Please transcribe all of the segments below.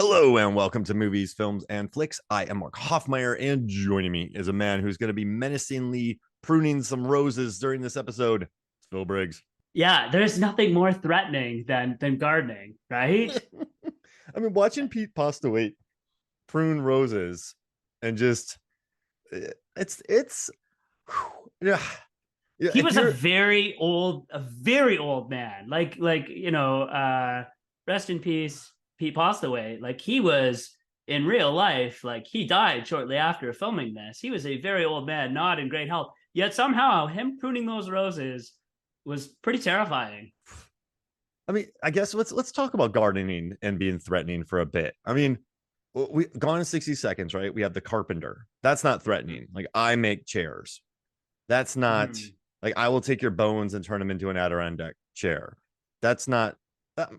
Hello and welcome to Movies, Films, and Flicks. I am Mark Hoffmeyer, and joining me is a man who's going to be menacingly pruning some roses during this episode. It's Phil Briggs. Yeah, there's nothing more threatening than gardening, right? I mean, watching Pete Postlewaite prune roses and just it's yeah. Yeah, He if was a you're very old man. Rest in peace, Pete Postlewaite. Like he was in real life, like he died shortly after filming this. He was a very old man, not in great health. Yet somehow him pruning those roses was pretty terrifying. I mean, I guess let's talk about gardening and being threatening for a bit. I mean, we gone in 60 seconds, right? We have the carpenter. That's not threatening. Like I make chairs. That's not Mm. like I will take your bones and turn them into an Adirondack chair. That's not that.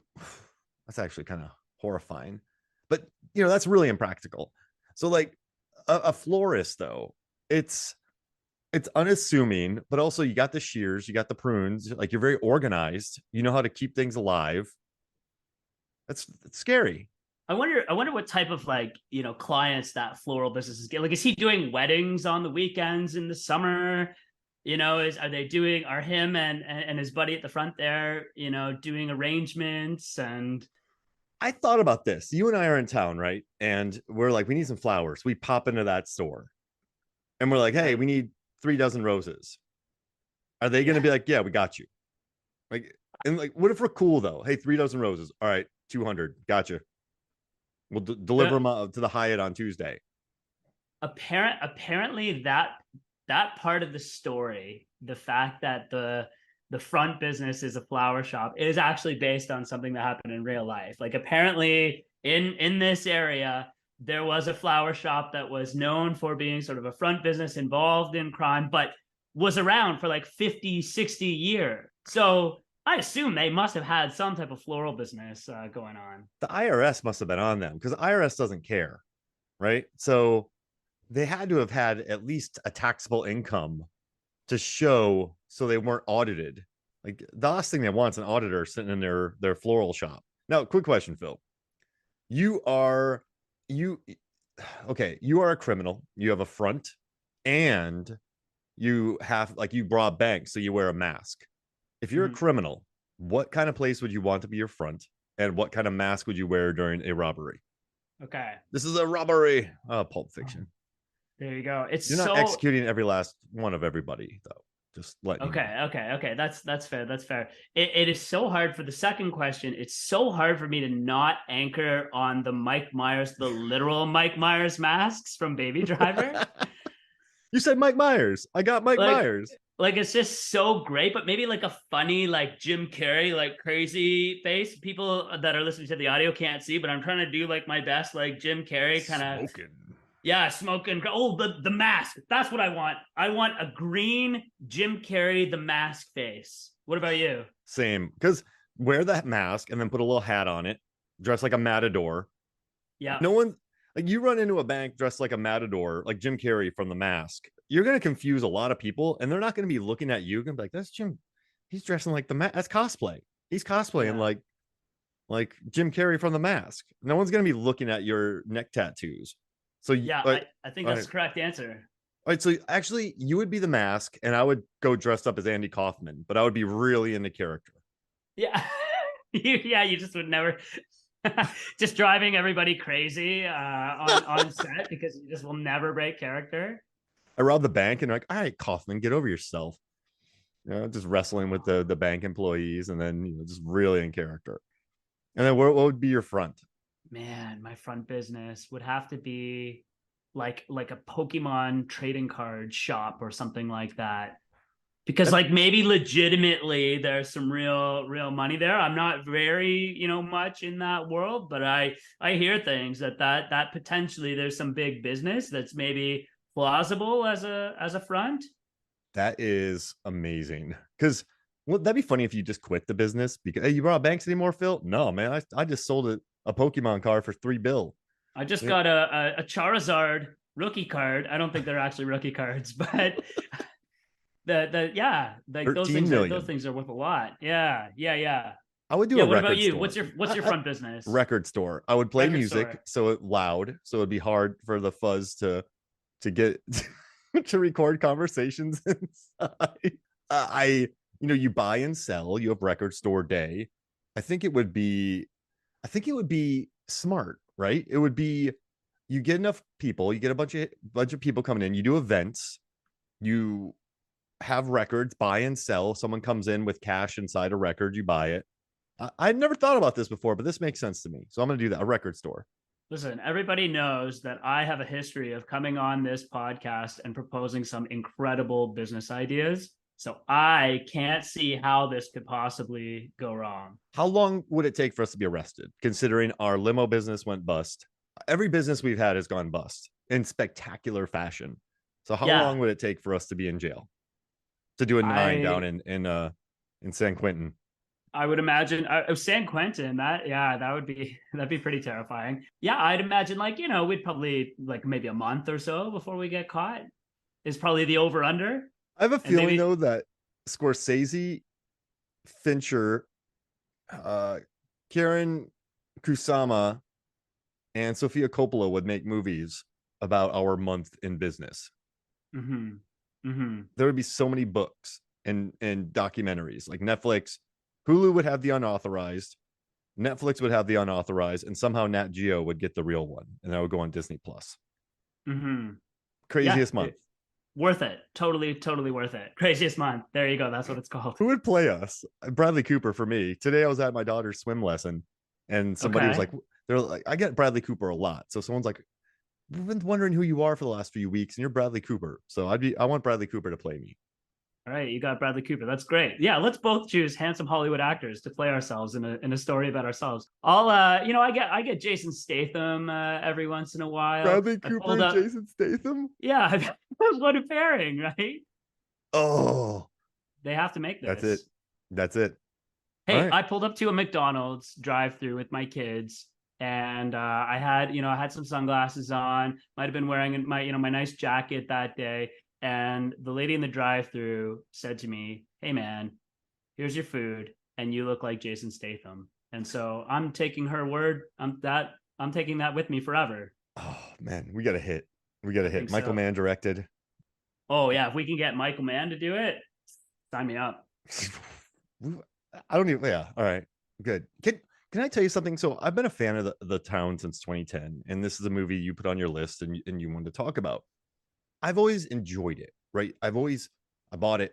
That's actually kind of horrifying, but that's really impractical. So like a florist though, it's unassuming, but also you got the shears, you got the prunes, like you're very organized. You know how to keep things alive. It's scary. I wonder what type of clients that floral business is getting. Like, is he doing weddings on the weekends in the summer? Are him and his buddy at the front there, doing arrangements and I thought about this. You and I are in town, right? And we're like, we need some flowers. We pop into that store and we're like, hey, we need 3 dozen roses. Are they going to yeah. be like, yeah, we got you? Like, and like, what if we're cool though? Hey, 3 dozen roses. All right, 200. Gotcha. We'll deliver them to the Hyatt on Tuesday. Apparently that part of the story, the fact that the front business is a flower shop, is actually based on something that happened in real life. Like apparently in this area there was a flower shop that was known for being sort of a front business involved in crime, but was around for like 50, 60 years. So I assume they must have had some type of floral business going on. The IRS must have been on them because the IRS doesn't care, right? So they had to have had at least a taxable income to show so they weren't audited. Like the last thing they want is an auditor sitting in their floral shop. Now, quick question, Phil. You are you okay, you are a criminal. You have a front and you have like you rob banks, so you wear a mask. If you're a Mhm. criminal, what kind of place would you want to be your front? And what kind of mask would you wear during a robbery? Okay. This is a robbery. Pulp Fiction. There you go. It's You're not so executing every last one of everybody, though. Just letting you know. okay. That's fair. That's fair. It is so hard for the second question. It's so hard for me to not anchor on the Mike Myers, the literal Mike Myers masks from Baby Driver. You said Mike Myers. I got Mike Like, Myers. like it's just so great, but maybe like a funny, like Jim Carrey, like crazy face. People that are listening to the audio can't see, but I'm trying to do like my best, like Jim Carrey kind of. Smoking. Yeah, smoking. Oh, the mask. That's what I want. I want a green Jim Carrey the mask face. What about you? Same. Because wear that mask and then put a little hat on it, dress like a matador. Yeah. No one, like you run into a bank dressed like a matador, like Jim Carrey from The Mask. You're going to confuse a lot of people and they're not going to be looking at you and be like, that's Jim. He's dressing like that's cosplay. He's cosplaying Yeah. like Jim Carrey from The Mask. No one's going to be looking at your neck tattoos. So, Yeah, I think all that's right, the correct answer. all right. So, actually, you would be the mask, and I would go dressed up as Andy Kaufman, but I would be really into character. Yeah. You just would never just driving everybody crazy on set because you just will never break character. I rob the bank, and like, all right, Kaufman, get over yourself. Just wrestling with the bank employees, and then just really in character. And then what would be your front? Man, my front business would have to be like a Pokemon trading card shop or something like that. Because That's like maybe legitimately there's some real money there. I'm not very, much in that world, but I hear things that potentially there's some big business that's maybe plausible as a front. that is amazing. Because well, that'd be funny if you just quit the business because hey, you rob banks anymore, Phil? No, man, I just sold a Pokemon card for $3 billion. I just Yeah, got a Charizard rookie card. I don't think they're actually rookie cards, but the yeah, like those 13 things are those million. things are worth a lot. Yeah. I would do Yeah. a What about record you? store. What's your front business? Record store. I would play Record music store. so it loud, so it'd be hard for the fuzz to get to record conversations inside. I you buy and sell. You have record store day. I think it would be I think it would be smart, right? It would be you get enough people, you get a bunch of people coming in, you do events, you have records, buy and sell. Someone comes in with cash inside a record, you buy it. I'd never thought about this before, but this makes sense to me. So I'm going to do that. A record store. Listen, everybody knows that I have a history of coming on this podcast and proposing some incredible business ideas. So I can't see how this could possibly go wrong. How long would it take for us to be arrested, considering our limo business went bust? Every business we've had has gone bust in spectacular fashion. So how Yeah, long would it take for us to be in jail to do a 9 down I in San Quentin? I would imagine San Quentin. That'd be pretty terrifying. Yeah, I'd imagine we'd probably like maybe a month or so before we get caught is probably the over under, I have a and feeling maybe though that Scorsese, Fincher, Karen Kusama, and Sofia Coppola would make movies about our month in business. mm-hmm, mm-hmm, There would be so many books and documentaries like Netflix. Hulu would have the unauthorized, Netflix would have the unauthorized, and somehow Nat Geo would get the real one, and that would go on Disney Plus. mm-hmm. Yeah, Craziest month. worth it. Totally worth it. Craziest month. There you go. That's what it's called. Who would play us? Bradley Cooper for me. Today I was at my daughter's swim lesson, and somebody was Okay. like, "They're like, I get Bradley Cooper a lot." So someone's like, "We've been wondering who you are for the last few weeks, and you're Bradley Cooper." So I want Bradley Cooper to play me. All right, you got Bradley Cooper. That's great. Yeah, let's both choose handsome Hollywood actors to play ourselves in a story about ourselves. I'll I get Jason Statham every once in a while. Bradley I Cooper pulled and up Jason Statham. yeah, what a pairing, right? Oh, They have to make that's it. this. That's it. All Hey, right. I pulled up to a McDonald's drive-through with my kids, and I had some sunglasses on. Might have been wearing my nice jacket that day. And the lady in the drive-through said to me, "Hey, man, here's your food, and you look like Jason Statham." And so I'm taking her word. I'm taking that with me forever. Oh man, we got a hit. We got a I hit. think Michael so. Mann directed. Oh yeah, if we can get Michael Mann to do it, sign me up. I don't even. Yeah. All right. Good. Can I tell you something? So I've been a fan of the Town since 2010, and this is a movie you put on your list and you wanted to talk about. I've always enjoyed it. Right. I bought it.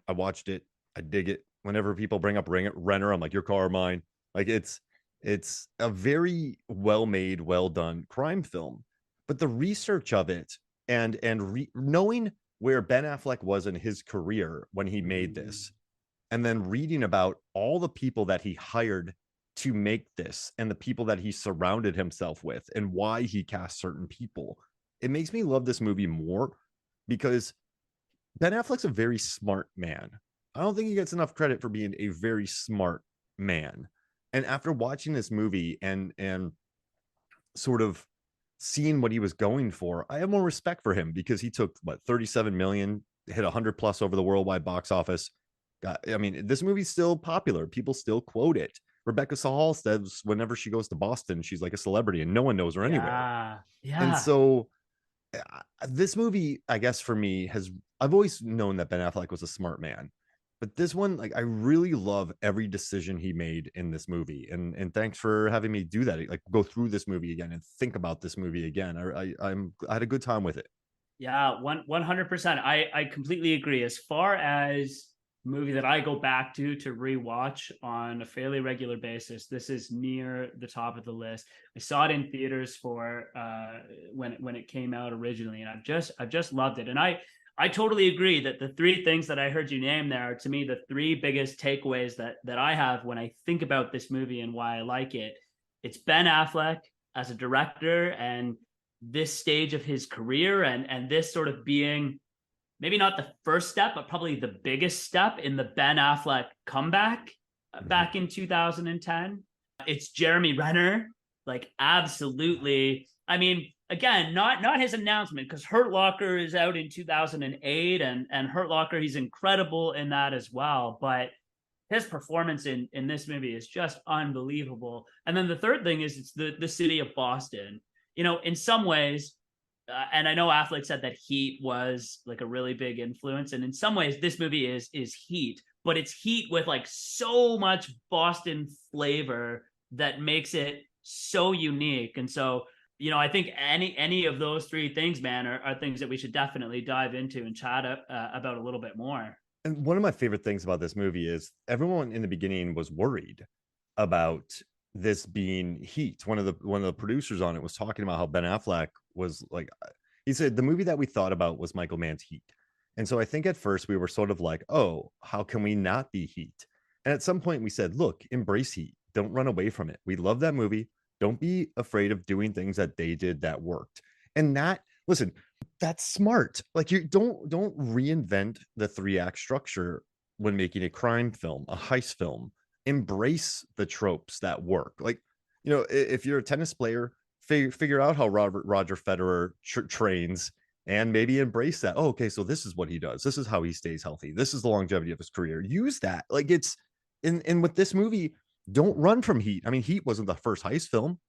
I watched it. I dig it. Whenever people bring up Renner, I'm like, your car or mine. Like it's a very well made, well done crime film. But the research of it and knowing where Ben Affleck was in his career when he made this, and then reading about all the people that he hired to make this and the people that he surrounded himself with and why he cast certain people, it makes me love this movie more because Ben Affleck's a very smart man. I don't think he gets enough credit for being a very smart man. And after watching this movie and sort of seeing what he was going for, I have more respect for him because he took 37 million, hit 100 plus over the worldwide box office. I mean, this movie's still popular. People still quote it. Rebecca Hall says whenever she goes to Boston, she's like a celebrity and no one knows her anywhere. Yeah, And yeah. so this movie, I guess for me, I've always known that Ben Affleck was a smart man. But this one, like, I really love every decision he made in this movie, and thanks for having me do that. Like, go through this movie again and think about this movie again. I had a good time with it. Yeah, 100%. I completely agree. As far as movie that I go back to rewatch on a fairly regular basis, this is near the top of the list. I saw it in theaters for when it came out originally, and I've just loved it. And I totally agree that the three things that I heard you name there are to me the three biggest takeaways that I have when I think about this movie and why I like it. It's Ben Affleck as a director and this stage of his career and this sort of being maybe not the first step, but probably the biggest step in the Ben Affleck comeback back in 2010. It's Jeremy Renner, like absolutely. I mean, again, not his announcement because Hurt Locker is out in 2008, and Hurt Locker he's incredible in that as well. But his performance in this movie is just unbelievable. And then the third thing is it's the city of Boston. You know, in some ways, and I know Affleck said that Heat was like a really big influence, and in some ways, this movie is Heat, but it's Heat with like so much Boston flavor that makes it so unique. And so, you know, I think any of those three things, man, are things that we should definitely dive into and chat about a little bit more. And one of my favorite things about this movie is everyone in the beginning was worried about this being Heat. One of the producers on it was talking about how Ben Affleck was like, he said the movie that we thought about was Michael Mann's Heat. And so I think at first we were sort of like, oh, how can we not be Heat? And at some point we said, look, embrace Heat. Don't run away from it. We love that movie. Don't be afraid of doing things that they did that worked. And that, listen, that's smart. Like, you don't reinvent the 3 act structure when making a crime film, a heist film. Embrace the tropes that work. Like, if you're a tennis player, figure out how Roger Federer trains and maybe embrace that. Oh, okay, so this is what he does. This is how he stays healthy. This is the longevity of his career. Use that. Like, it's in with this movie, don't run from Heat. I mean, Heat wasn't the first heist film,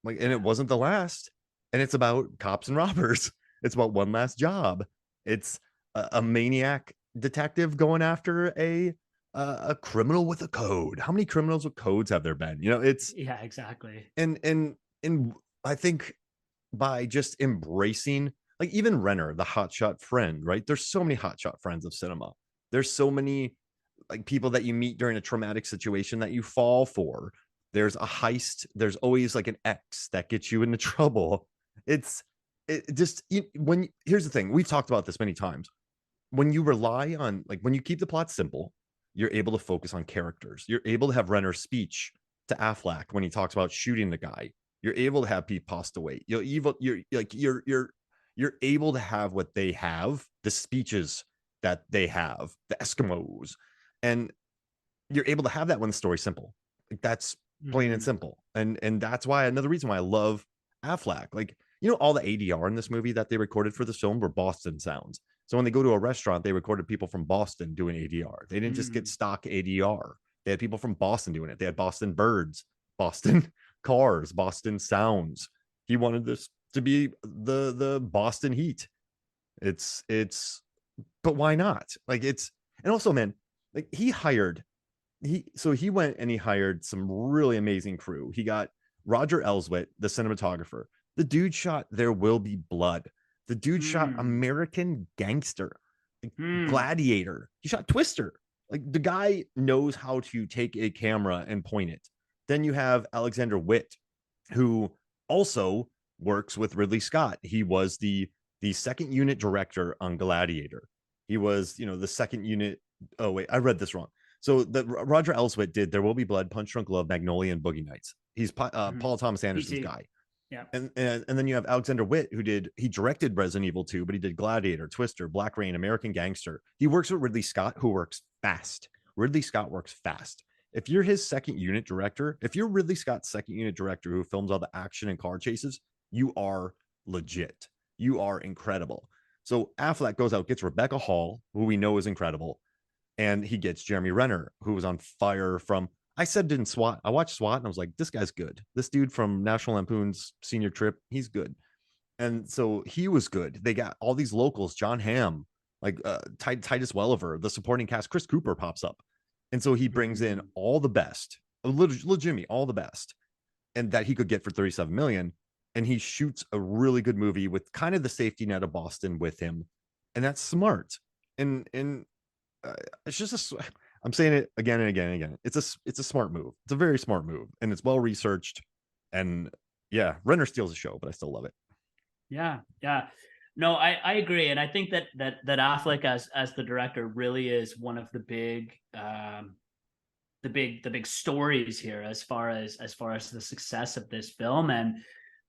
like, and it wasn't the last. And it's about cops and robbers. It's about one last job. It's a maniac detective going after a criminal with a code. How many criminals with codes have there been? It's Yeah, exactly. and I think by just embracing, like, even Renner, the hotshot friend, right? There's so many hotshot friends of cinema. There's so many like people that you meet during a traumatic situation that you fall for. There's a heist. There's always like an ex that gets you into trouble. It's it just when here's the thing, we've talked about this many times. When you rely on, like, when you keep the plot simple, you're able to focus on characters. You're able to have Renner's speech to Affleck when he talks about shooting the guy. You're able to have Pete Postaway. You're able to have what they have, the speeches that they have, the Eskimos, and you're able to have that when the story's simple. Like, that's plain and Mm-hmm. simple. And that's why, another reason why I love Affleck. Like, all the ADR in this movie that they recorded for this film were Boston sounds. So when they go to a restaurant, they recorded people from Boston doing ADR. They didn't just get Mm. stock ADR. They had people from Boston doing it. They had Boston birds, Boston cars, Boston sounds. He wanted this to be the Boston Heat. It's but why not? Like, it's, and also, man, like, he went and he hired some really amazing crew. He got Roger Elswit, the cinematographer. The dude shot There Will Be Blood. The dude shot Mm. American Gangster, like, Mm. Gladiator. He shot Twister. Like, the guy knows how to take a camera and point it. Then you have Alexander Witt, who also works with Ridley Scott. He was the second unit director on Gladiator. He was, the second unit. Oh wait, I read this wrong. So the Roger Elswit did There Will Be Blood, Punch Drunk Love, Magnolia, and Boogie Nights. He's Mm-hmm. Paul Thomas Anderson's PT. guy. Yeah. And then you have Alexander Witt, he directed Resident Evil 2, but he did Gladiator, Twister, Black Rain, American Gangster. He works with Ridley Scott, who works fast. Ridley Scott works fast. If you're his second unit director, if you're Ridley Scott's second unit director who films all the action and car chases, you are legit. You are incredible. So Affleck goes out, gets Rebecca Hall, who we know is incredible, and he gets Jeremy Renner, who was on fire from. I said in SWAT. I watched SWAT and I was like, this guy's good. This dude from National Lampoon's Senior Trip, he's good. And so he was good. They got all these locals, Jon Hamm, like Titus Welliver, the supporting cast. Chris Cooper pops up, and so he brings in Mm. all the best, legitimately all the best, and that he could get for 37 million. And he shoots a really good movie with kind of the safety net of Boston with him, and that's smart. And it's just I'm saying it again and again and again. It's a smart move. It's a very smart move, and it's well researched. And yeah, Renner steals the show, but I still love it. Yeah, yeah. No, I agree, and I think that Affleck as the director really is one of the big stories here as far as the success of this film, and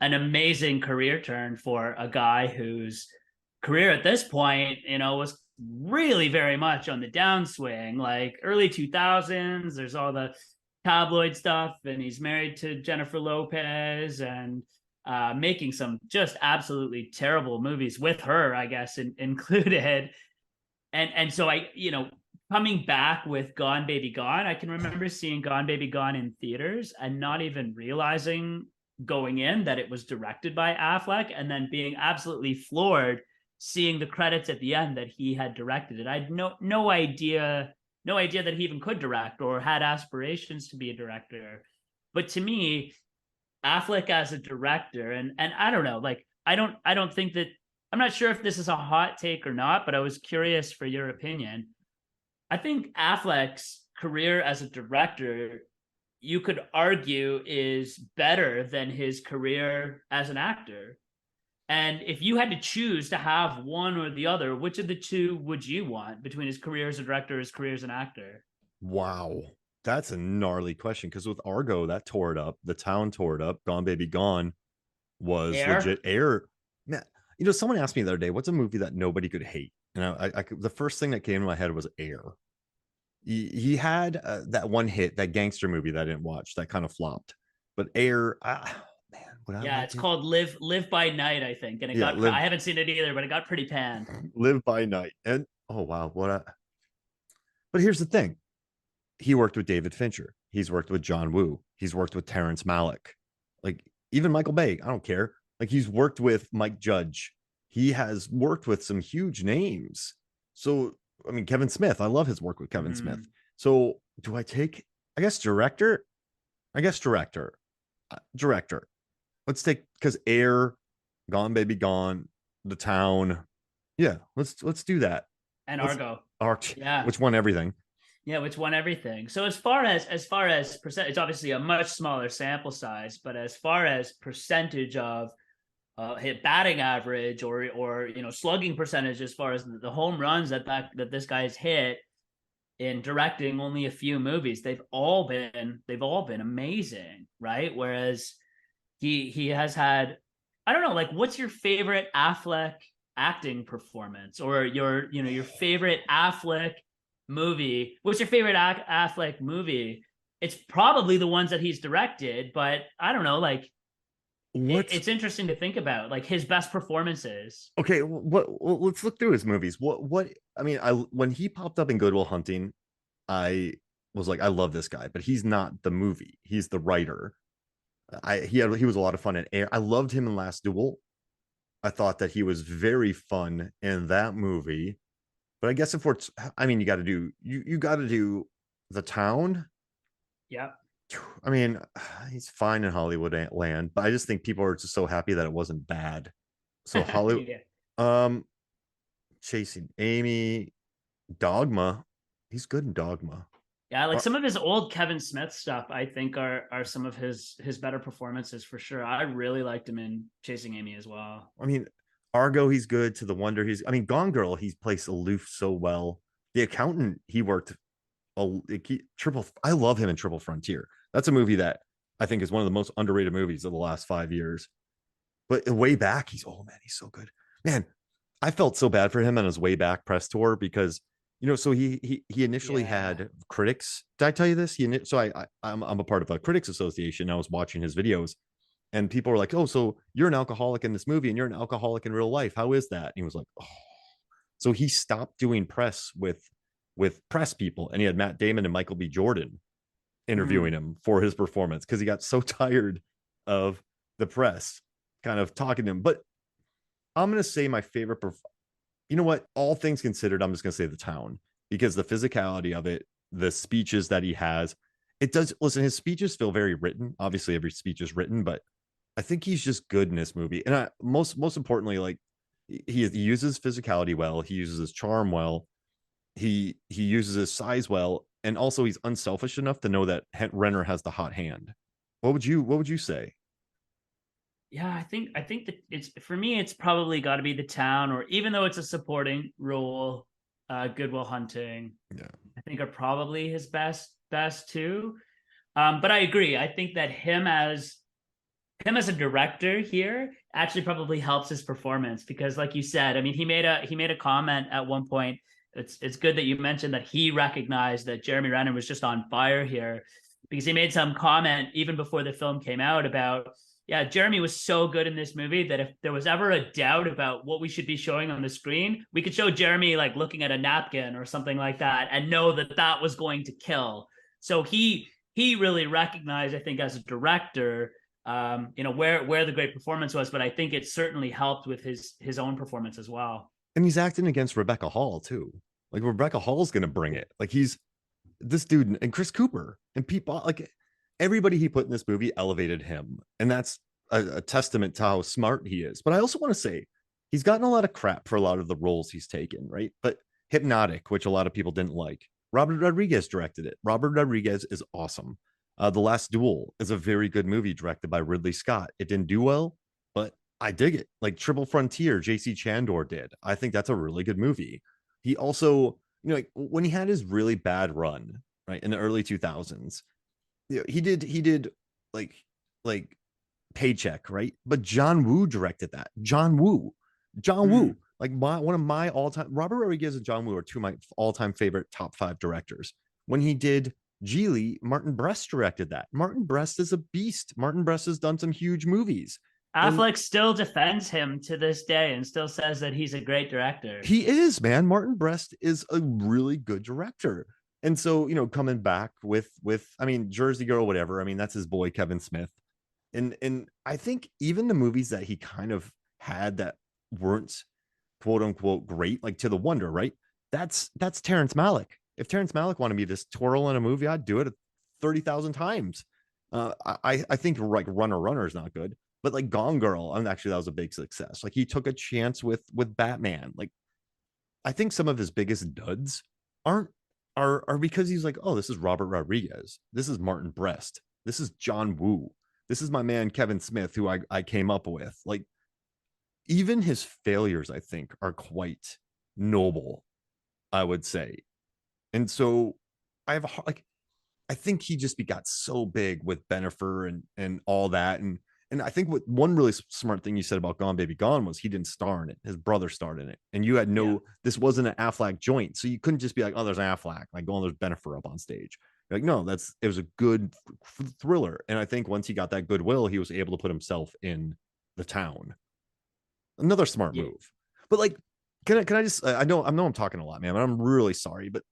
an amazing career turn for a guy whose career at this point, was really very much on the downswing, like early 2000s. There's all the tabloid stuff, and he's married to Jennifer Lopez, and making some just absolutely terrible movies with her, I guess, included. And so I, coming back with Gone Baby Gone, I can remember seeing Gone Baby Gone in theaters and not even realizing going in that it was directed by Affleck, and then being absolutely floored seeing the credits at the end that he had directed it. I had no idea that he even could direct or had aspirations to be a director. But to me, Affleck as a director, and I don't know, like I don't think that, I'm not sure if this is a hot take or not, but I was curious for your opinion. I think Affleck's career as a director, you could argue, is better than his career as an actor. And if you had to choose to have one or the other, which of the two would you want between his career as a director, his career as an actor? Wow. That's a gnarly question because with Argo, that tore it up. The Town tore it up. Gone Baby Gone was legit Air? air. Man, you know, someone asked me the other day, what's a movie that nobody could hate? And the first thing that came to my head was Air. He had that one hit, that gangster movie that I didn't watch, that kind of flopped. But Air, man, would I Yeah, like it's it? called Live by Night, I think. And it Yeah, got, I haven't seen it either, but it got pretty panned. live by night. And oh wow, but here's the thing. He worked with David Fincher. He's worked with John Woo. He's worked with Terrence Malick. Like even Michael Bay. I don't care. Like he's worked with Mike Judge. He has worked with some huge names. So I mean, Kevin Smith. I love his work with Kevin Smith. Mm. So do I take? I guess director. I guess director. Director. Let's take because Air, Gone Baby Gone, The Town. Yeah, let's do that. And Let's Argo. arch Yeah. which won everything. Yeah, which won everything. So as far as percent, it's obviously a much smaller sample size, but as far as percentage of hit batting average or slugging percentage, as far as the home runs that this guy's hit in directing only a few movies, they've all been amazing, right? Whereas he has had, I don't know, like what's your favorite Affleck acting performance, or your favorite Affleck movie? What's your favorite Affleck movie? It's probably the ones that he's directed, but I don't know, like What's it's interesting to think about, like his best performances. okay? Let's look through his movies. What I mean, I when he popped up in Good Will Hunting, I was like, I love this guy, but he's not the movie. He's the writer. He was a lot of fun in Air. I loved him in Last Duel. I thought that he was very fun in that movie. But I guess if we're, I mean, you got to do The Town. Yeah. I mean, he's fine in Hollywood land, but I just think people are just so happy that it wasn't bad. So Hollywood, Yeah. um, Chasing Amy, Dogma, he's good in Dogma. Yeah, like Uh, some of his old Kevin Smith stuff, I think are some of his better performances for sure. I really liked him in Chasing Amy as well. I mean, Argo, he's good. To the Wonder, I mean, Gone Girl, he's placed aloof so well. The Accountant, he worked triple. I love him in Triple Frontier. That's a movie that I think is one of the most underrated movies of the last 5 years. But way back, oh man, he's so good. Man, I felt so bad for him on his way back press tour because so he initially Yeah. had critics. Did I tell you this? I'm a part of a critics association. I was watching his videos, and people were like, "Oh, so you're an alcoholic in this movie, and you're an alcoholic in real life. How is that?" And he was like, "Oh." So he stopped doing press with press people, and he had Matt Damon and Michael B. Jordan interviewing Mm. him for his performance because he got so tired of the press kind of talking to him. But I'm gonna say my favorite. You know what? All things considered, I'm just gonna say The Town because the physicality of it, the speeches that he has, it does. Listen, his speeches feel very written. Obviously, every speech is written, but I think he's just good in this movie. And most importantly, like he uses physicality well. He uses his charm well. He uses his size well, and also he's unselfish enough to know that Renner has the hot hand. What would you say? Yeah, I think that it's, for me, it's probably got to be The Town, or even though it's a supporting role, Good Will Hunting, Yeah. I think are probably his best two. But I agree. I think that him as a director here actually probably helps his performance because, like you said, I mean, he made a comment at one point. It's good that you mentioned that he recognized that Jeremy Renner was just on fire here, because he made some comment even before the film came out about, yeah, Jeremy was so good in this movie that if there was ever a doubt about what we should be showing on the screen, we could show Jeremy like looking at a napkin or something like that and know that that was going to kill. So he really recognized, I think, as a director, where the great performance was, but I think it certainly helped with his own performance as well. And he's acting against Rebecca Hall too. Like Rebecca Hall's gonna bring it. Like he's this dude and Chris Cooper and people like everybody he put in this movie elevated him, and that's a testament to how smart he is. But I also want to say he's gotten a lot of crap for a lot of the roles he's taken, right? But Hypnotic, which a lot of people didn't like, Robert Rodriguez directed it. Robert Rodriguez is awesome. The Last Duel is a very good movie directed by Ridley Scott. It didn't do well, but I dig it. Like Triple Frontier, JC Chandor did. I think that's a really good movie. He also, like when he had his really bad run, right, in the early 2000s, he did like like Paycheck, right? But John Woo directed that. John Woo, like one of my all-time, Robert Rodriguez and John Woo are two of my all-time favorite top 5 directors. When he did Geely, Martin Brest directed that. Martin Brest is a beast. Martin Brest has done some huge movies. Affleck still defends him to this day and still says that he's a great director. He is, man. Martin Brest is a really good director. And so, coming back with I mean, Jersey Girl, whatever. I mean, that's his boy Kevin Smith. And I think even the movies that he kind of had that weren't quote unquote great, like To the Wonder, right? That's Terrence Malick. If Terrence Malick wanted me to twirl in a movie, I'd do it 30,000 times. I think like Runner is not good, but like Gone Girl, and actually that was a big success. Like he took a chance with Batman. Like I think some of his biggest duds aren't are because he's like, oh, this is Robert Rodriguez, this is Martin Brest, this is John Woo, this is my man Kevin Smith, who I came up with. Like even his failures, I think, are quite noble, I would say. And so I have like I think he just got so big with Bennifer and all that. And I think what one really smart thing you said about Gone Baby Gone was he didn't star in it. His brother starred in it. And you had this wasn't an Affleck joint. So you couldn't just be like, oh, there's an Affleck, like, oh, there's Bennifer up on stage. You're like, no, it was a good thriller. And I think once he got that goodwill, he was able to put himself in The Town. Another smart move. But like, can I just, I know I'm talking a lot, man, but I'm really sorry. But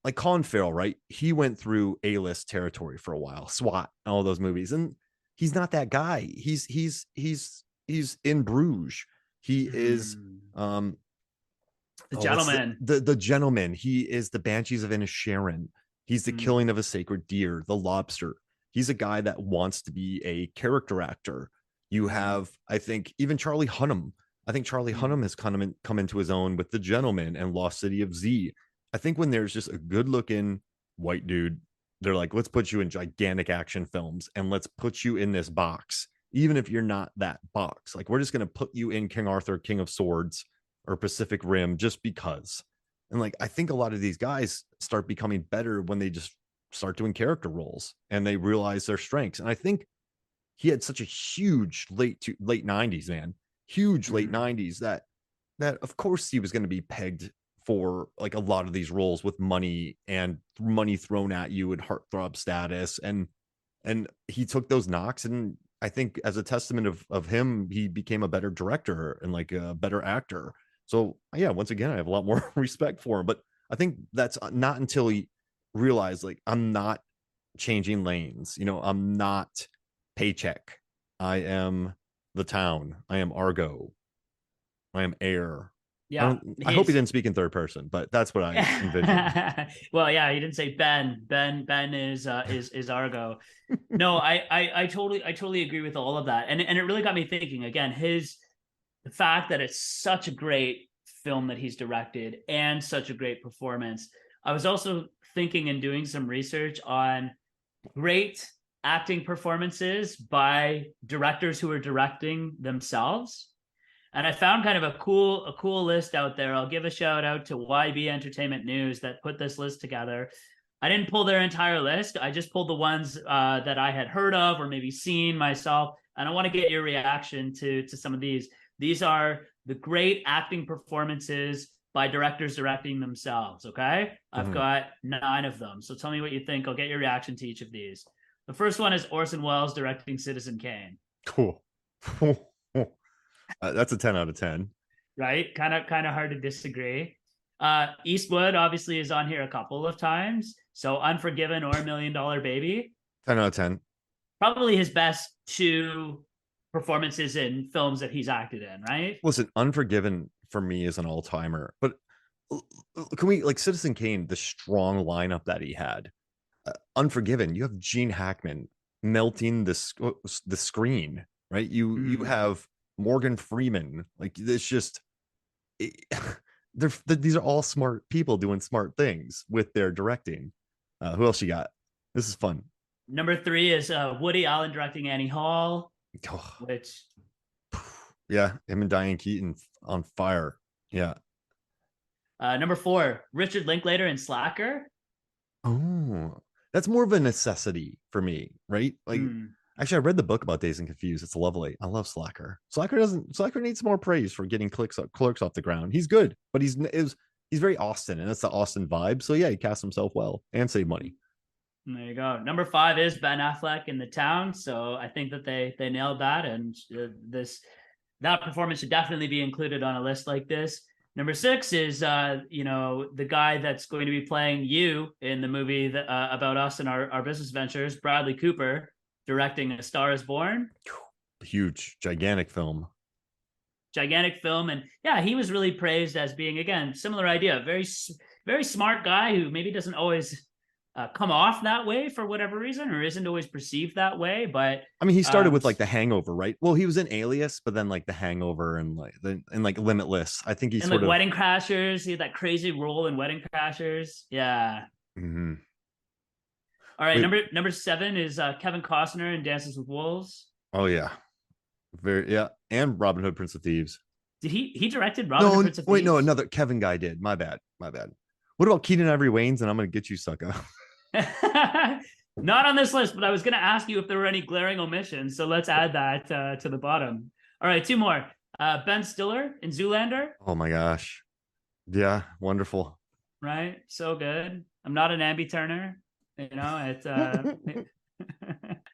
like Colin Farrell, right? He went through A-list territory for a while, SWAT, all those movies, and he's not that guy. He's in Bruges. He is the Gentleman. The Gentleman. He is the Banshees of Inisherin. He's the Killing of a Sacred Deer, The Lobster. He's a guy that wants to be a character actor. You have, I think, even Charlie Hunnam. I think Charlie Hunnam has come into his own with The Gentleman and Lost City of Z. I think when there's just a good looking white dude, they're like, let's put you in gigantic action films and let's put you in this box, even if you're not that box. Like, we're just going to put you in King Arthur, King of Swords, or Pacific Rim just because. And like, I think a lot of these guys start becoming better when they just start doing character roles and they realize their strengths. And I think he had such a huge late 90s, man, huge late 90s that of course he was going to be pegged for like a lot of these roles with money thrown at you and heartthrob status. And he took those knocks. And I think as a testament of him, he became a better director and like a better actor. So yeah, once again, I have a lot more respect for him, but I think that's not until he realized like, I'm not changing lanes. I'm not Paycheck. I am The Town. I am Argo. I am Air. Yeah, I hope he didn't speak in third person, but that's what I envisioned. Well, yeah, he didn't say Ben. Ben is Argo. No, I totally agree with all of that, and it really got me thinking again. The fact that it's such a great film that he's directed and such a great performance. I was also thinking and doing some research on great acting performances by directors who are directing themselves. And I found kind of a cool list out there. I'll give a shout out to YB Entertainment News that put this list together. I didn't pull their entire list. I just pulled the ones that I had heard of or maybe seen myself. And I want to get your reaction to some of these. These are the great acting performances by directors directing themselves, okay? I've got 9 of them. So tell me what you think. I'll get your reaction to each of these. The first one is Orson Welles directing Citizen Kane. Cool. That's a 10 out of 10. right? Kind of hard to disagree. Eastwood obviously is on here a couple of times. So Unforgiven or $1 Million Baby, 10 out of 10. probably his best two performances in films that he's acted in, right? Listen, Unforgiven for me is an all-timer, but can we like Citizen Kane, the strong lineup that he had? Unforgiven, you have Gene Hackman melting the screen, right? You have Morgan Freeman. Like it's just it, these are all smart people doing smart things with their directing. Who else you got? This is fun. Number three is Woody Allen directing Annie Hall, Oh, which yeah, him and Diane Keaton on fire. Yeah. number four, Richard Linklater in Slacker. Oh, that's more of a necessity for me, right? Like, actually, I read the book about Dazed and Confused. It's lovely. I love Slacker. Slacker needs more praise for getting clerks off the ground. He's good, but he's very Austin, and that's the Austin vibe. So yeah, he cast himself well and saved money. There you go. Number five is Ben Affleck in The Town. So I think that they nailed that, and that performance should definitely be included on a list like this. Number six is the guy that's going to be playing you in the movie about us and our business ventures, Bradley Cooper, directing A Star Is Born. Huge, gigantic film. And yeah, he was really praised as being, again, similar idea, very smart guy who maybe doesn't always come off that way for whatever reason, or isn't always perceived that way. But I mean, he started with like The Hangover, right? Well, he was in Alias, but then like The Hangover and like Limitless. I think he and sort like of Wedding Crashers. He had that crazy role in Wedding Crashers. Yeah. Mm-hmm. All right, number seven is Kevin Costner in Dances with Wolves. Oh yeah, and Robin Hood, Prince of Thieves. Did he directed Robin Hood, Prince of Thieves? No, another Kevin guy did. My bad. What about Keaton Ivory Wayans? And I'm gonna get you, sucker. Not on this list, but I was gonna ask you if there were any glaring omissions. So let's add that to the bottom. All right, two more. Ben Stiller in Zoolander. Oh my gosh, yeah, wonderful. Right, so good. I'm not an Ambi Turner. It's and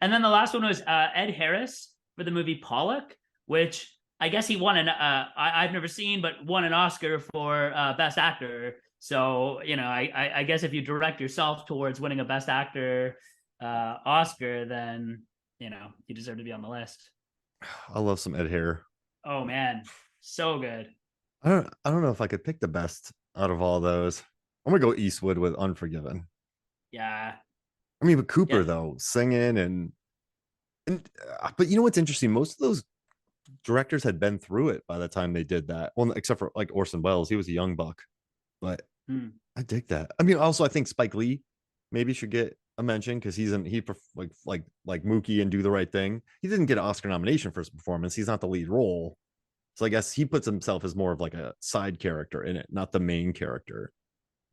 then the last one was Ed Harris for the movie Pollock, which I guess he won I've never seen, but won an Oscar for Best Actor. So, I guess if you direct yourself towards winning a Best Actor Oscar, then, you deserve to be on the list. I love some Ed Hair. Oh man, so good. I don't know if I could pick the best out of all those. I'm gonna go Eastwood with Unforgiven. Yeah. I mean, but Cooper though, singing and but you know what's interesting? Most of those directors had been through it by the time they did that. Well, except for like Orson Welles, he was a young buck, but I dig that. I mean, also I think Spike Lee maybe should get a mention because he like Mookie and Do the Right Thing. He didn't get an Oscar nomination for his performance. He's not the lead role, so I guess he puts himself as more of like a side character in it, not the main character.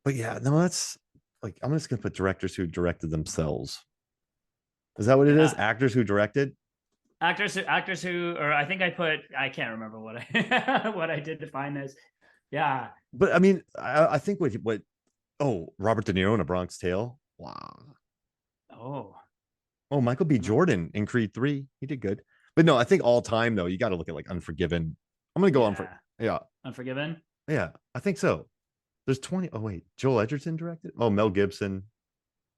But yeah, no, that's like I'm just gonna put directors who directed themselves. Is that what it is? Actors who directed? Actors who, or I think I can't remember what I what I did to find this. Yeah. But I mean, I think Robert De Niro in A Bronx Tale. Wow. Oh, Michael B. Jordan in Creed 3. He did good. But no, I think all time though, you got to look at like Unforgiven. I'm gonna go Unforgiven. Yeah, I think so. There's 20. Oh wait, Joel Edgerton directed. Oh, Mel Gibson,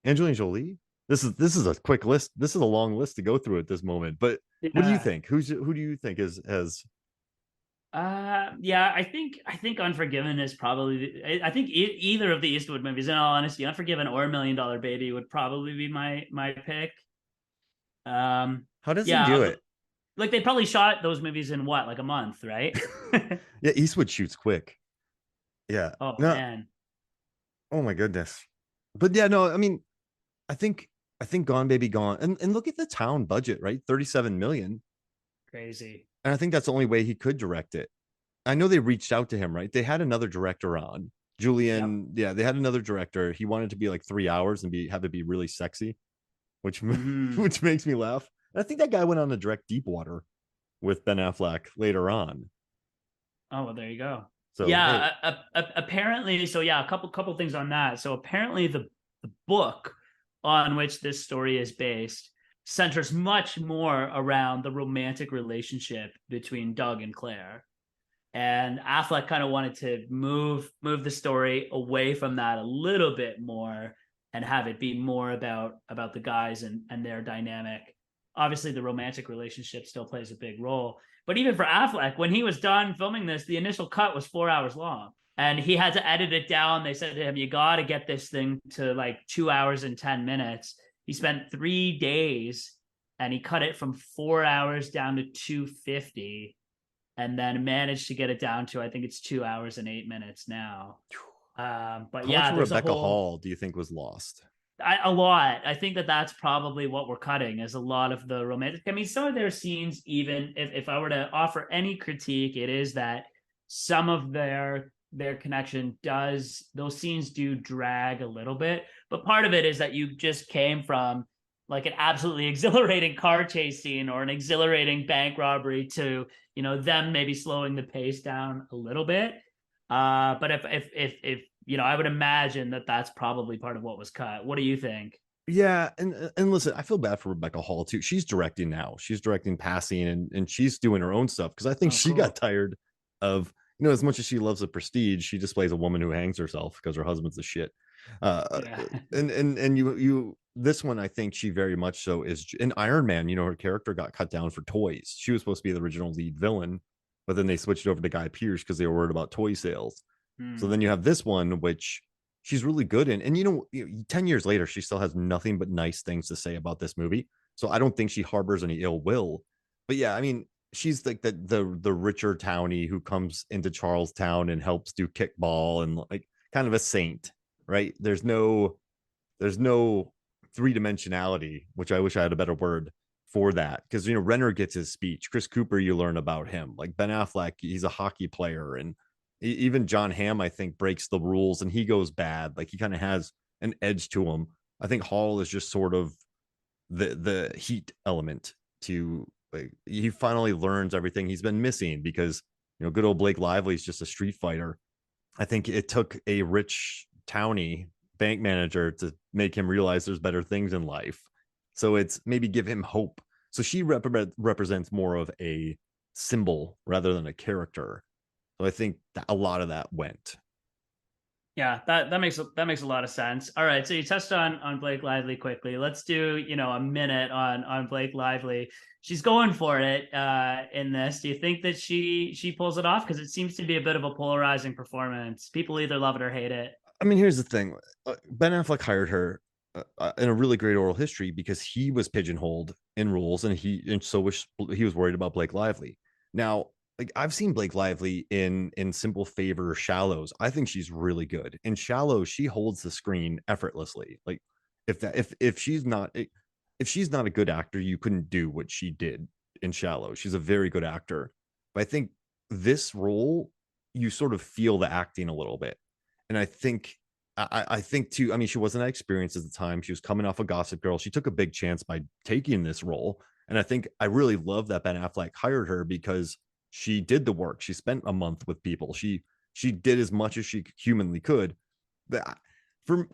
Angelina Jolie. This is a quick list. This is a long list to go through at this moment. But what do you think? Who do you think has? I think Unforgiven is probably. I think either of the Eastwood movies, in all honesty, Unforgiven or $1 Million Baby would probably be my pick. How does he do it? Like they probably shot those movies in what, like a month, right? Yeah, Eastwood shoots quick. Yeah. Oh man. Oh my goodness. But yeah, no, I mean, I think Gone Baby Gone, and look at the Town budget, right? 37 million. Crazy. And I think that's the only way he could direct it. I know they reached out to him, right? They had another director on. Julian, yeah, they had another director. He wanted to be like 3 hours and have it be really sexy, which which makes me laugh. And I think that guy went on to direct Deepwater with Ben Affleck later on. Oh, well, there you go. So yeah, apparently, so yeah, a couple things on that. So apparently the book on which this story is based centers much more around the romantic relationship between Doug and Claire. And Affleck kind of wanted to move the story away from that a little bit more and have it be more about the guys and their dynamic. Obviously, the romantic relationship still plays a big role, but even for Affleck, when he was done filming this, the initial cut was 4 hours long, and he had to edit it down. They said to him, "You got to get this thing to like 2 hours and 10 minutes." He spent 3 days, and he cut it from 4 hours down to 250, and then managed to get it down to, I think it's 2 hours and 8 minutes now. But How much yeah, of there's a Rebecca whole Hall do you think was lost? a lot. I think that that's probably what we're cutting, is a lot of the romantic. I mean, some of their scenes, even if I were to offer any critique, it is that some of their connection does, those scenes do drag a little bit. But part of it is that you just came from like an absolutely exhilarating car chase scene or an exhilarating bank robbery to, them maybe slowing the pace down a little bit. But if I would imagine that that's probably part of what was cut. What do you think? Yeah, and listen, I feel bad for Rebecca Hall too. She's directing now. She's directing Passing, and she's doing her own stuff because I think Oh, she got cool. tired of, as much as she loves the prestige, she just plays a woman who hangs herself because her husband's a shit. Yeah. And you this one, I think she very much so is in Iron Man. Her character got cut down for toys. She was supposed to be the original lead villain, but then they switched over to Guy Pearce because they were worried about toy sales. So Hmm. then you have this one, which she's really good in. And 10 years later, she still has nothing but nice things to say about this movie. So I don't think she harbors any ill will. But yeah, I mean, she's like the richer townie who comes into Charlestown and helps do kickball and like kind of a saint, right? There's no three-dimensionality, which I wish I had a better word for that. Because Renner gets his speech. Chris Cooper, you learn about him. Like Ben Affleck, he's a hockey player, and even Jon Hamm, I think, breaks the rules and he goes bad. Like he kind of has an edge to him. I think Hall is just sort of the heat element to, like, he finally learns everything he's been missing because good old Blake Lively is just a street fighter. I think it took a rich townie bank manager to make him realize there's better things in life. So it's maybe give him hope. So she represents more of a symbol rather than a character. So I think that a lot of that went. Yeah, that makes a lot of sense. All right, so you touched on Blake Lively quickly. Let's do, a minute on Blake Lively. She's going for it in this. Do you think that she pulls it off? Because it seems to be a bit of a polarizing performance. People either love it or hate it. I mean, here's the thing: Ben Affleck hired her in a really great oral history because he was pigeonholed in roles, and so he was worried about Blake Lively. Now, like I've seen Blake Lively in Simple Favor, Shallows. I think she's really good in Shallows. She holds the screen effortlessly. Like if she's not a good actor, you couldn't do what she did in Shallows. She's a very good actor, but I think this role you sort of feel the acting a little bit, and I think too. I mean, she wasn't that experienced at the time. She was coming off a Gossip Girl. She took a big chance by taking this role, and I think I really love that Ben Affleck hired her because she did the work. She spent a month with people. She did as much as she humanly could. But for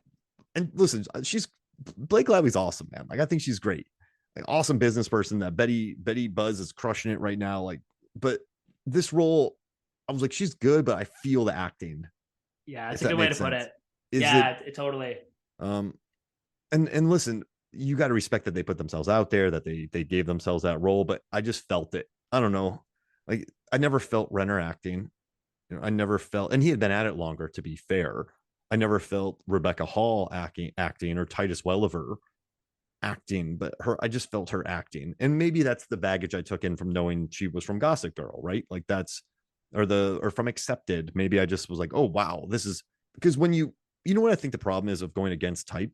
and listen, she's Blake Lively's awesome, man. Like I think she's great. Like awesome business person. That Betty Buzz is crushing it right now. Like, but this role, I was like, she's good, but I feel the acting, Yeah, if it's a that good way to makes put sense. it. Is it Yeah, it totally. um and listen, you got to respect that they put themselves out there, that they gave themselves that role, but I just felt it. I don't know. Like I never felt Renner acting. I never felt, and he had been at it longer to be fair. I never felt Rebecca Hall acting or Titus Welliver acting, but I just felt her acting. And maybe that's the baggage I took in from knowing she was from Gossip Girl, right? Like that's or from Accepted. Maybe I just was like, oh wow, this is because when you know what I think the problem is of going against type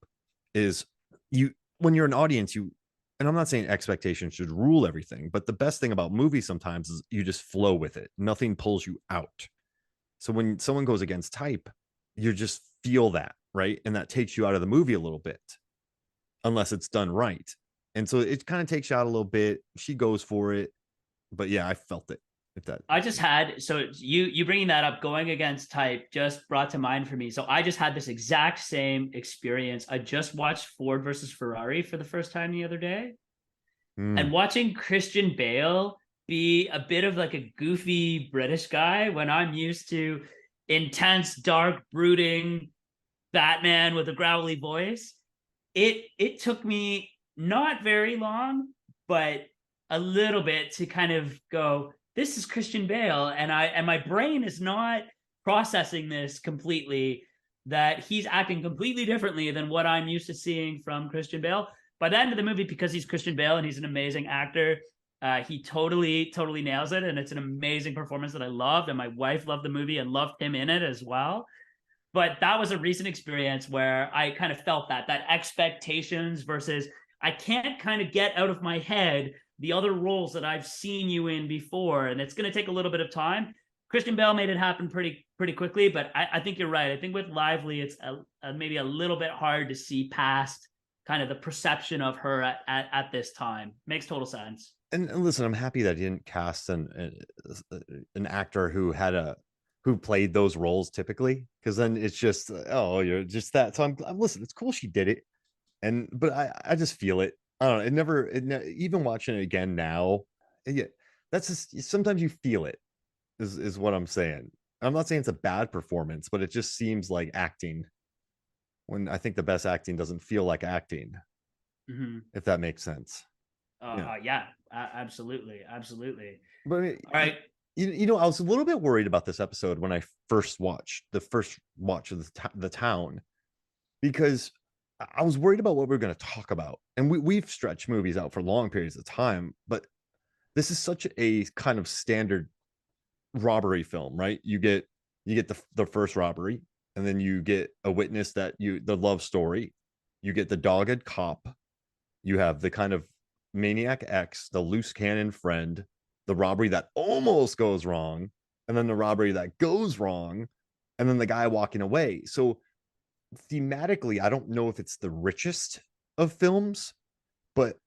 is you when you're an audience, and I'm not saying expectations should rule everything, but the best thing about movies sometimes is you just flow with it. Nothing pulls you out. So when someone goes against type, you just feel that, right? And that takes you out of the movie a little bit unless it's done right. And so it kind of takes you out a little bit. She goes for it, but yeah, I felt it. If that, I just had, so you bringing that up, going against type, just brought to mind for me. So I just had this exact same experience. I just watched Ford versus Ferrari for the first time the other day. And Mm. watching Christian Bale be a bit of like a goofy British guy when I'm used to intense, dark, brooding Batman with a growly voice, it took me not very long, but a little bit to kind of go, this is Christian Bale, and my brain is not processing this completely, that he's acting completely differently than what I'm used to seeing from Christian Bale. By the end of the movie, because he's Christian Bale and he's an amazing actor, he totally nails it, and it's an amazing performance that I loved, and my wife loved the movie and loved him in it as well. But that was a recent experience where I kind of felt that expectations versus I can't kind of get out of my head the other roles that I've seen you in before, and it's going to take a little bit of time. Christian Bale made it happen pretty quickly, but I think you're right. I think with Lively, it's maybe a little bit hard to see past kind of the perception of her at this time. Makes total sense. And listen, I'm happy that he didn't cast an actor who played those roles typically, because then it's just, oh, you're just that. So I'm listen, it's cool she did it, and but I just feel it. I don't know. Even watching it again now, yeah, that's just sometimes you feel it. Is what I'm saying. I'm not saying it's a bad performance, but it just seems like acting when I think the best acting doesn't feel like acting, Mm-hmm. if that makes sense. Yeah. Yeah, absolutely. But I mean, All right. I was a little bit worried about this episode when I first watched the first watch of the town, because I was worried about what we were going to talk about. And we've stretched movies out for long periods of time, but this is such a kind of standard robbery film, right? You get the first robbery, and then you get a witness that you the love story, you get the dogged cop, you have the kind of maniac X, the loose cannon friend, the robbery that almost goes wrong, and then the robbery that goes wrong, and then the guy walking away. So thematically, I don't know if it's the richest of films, but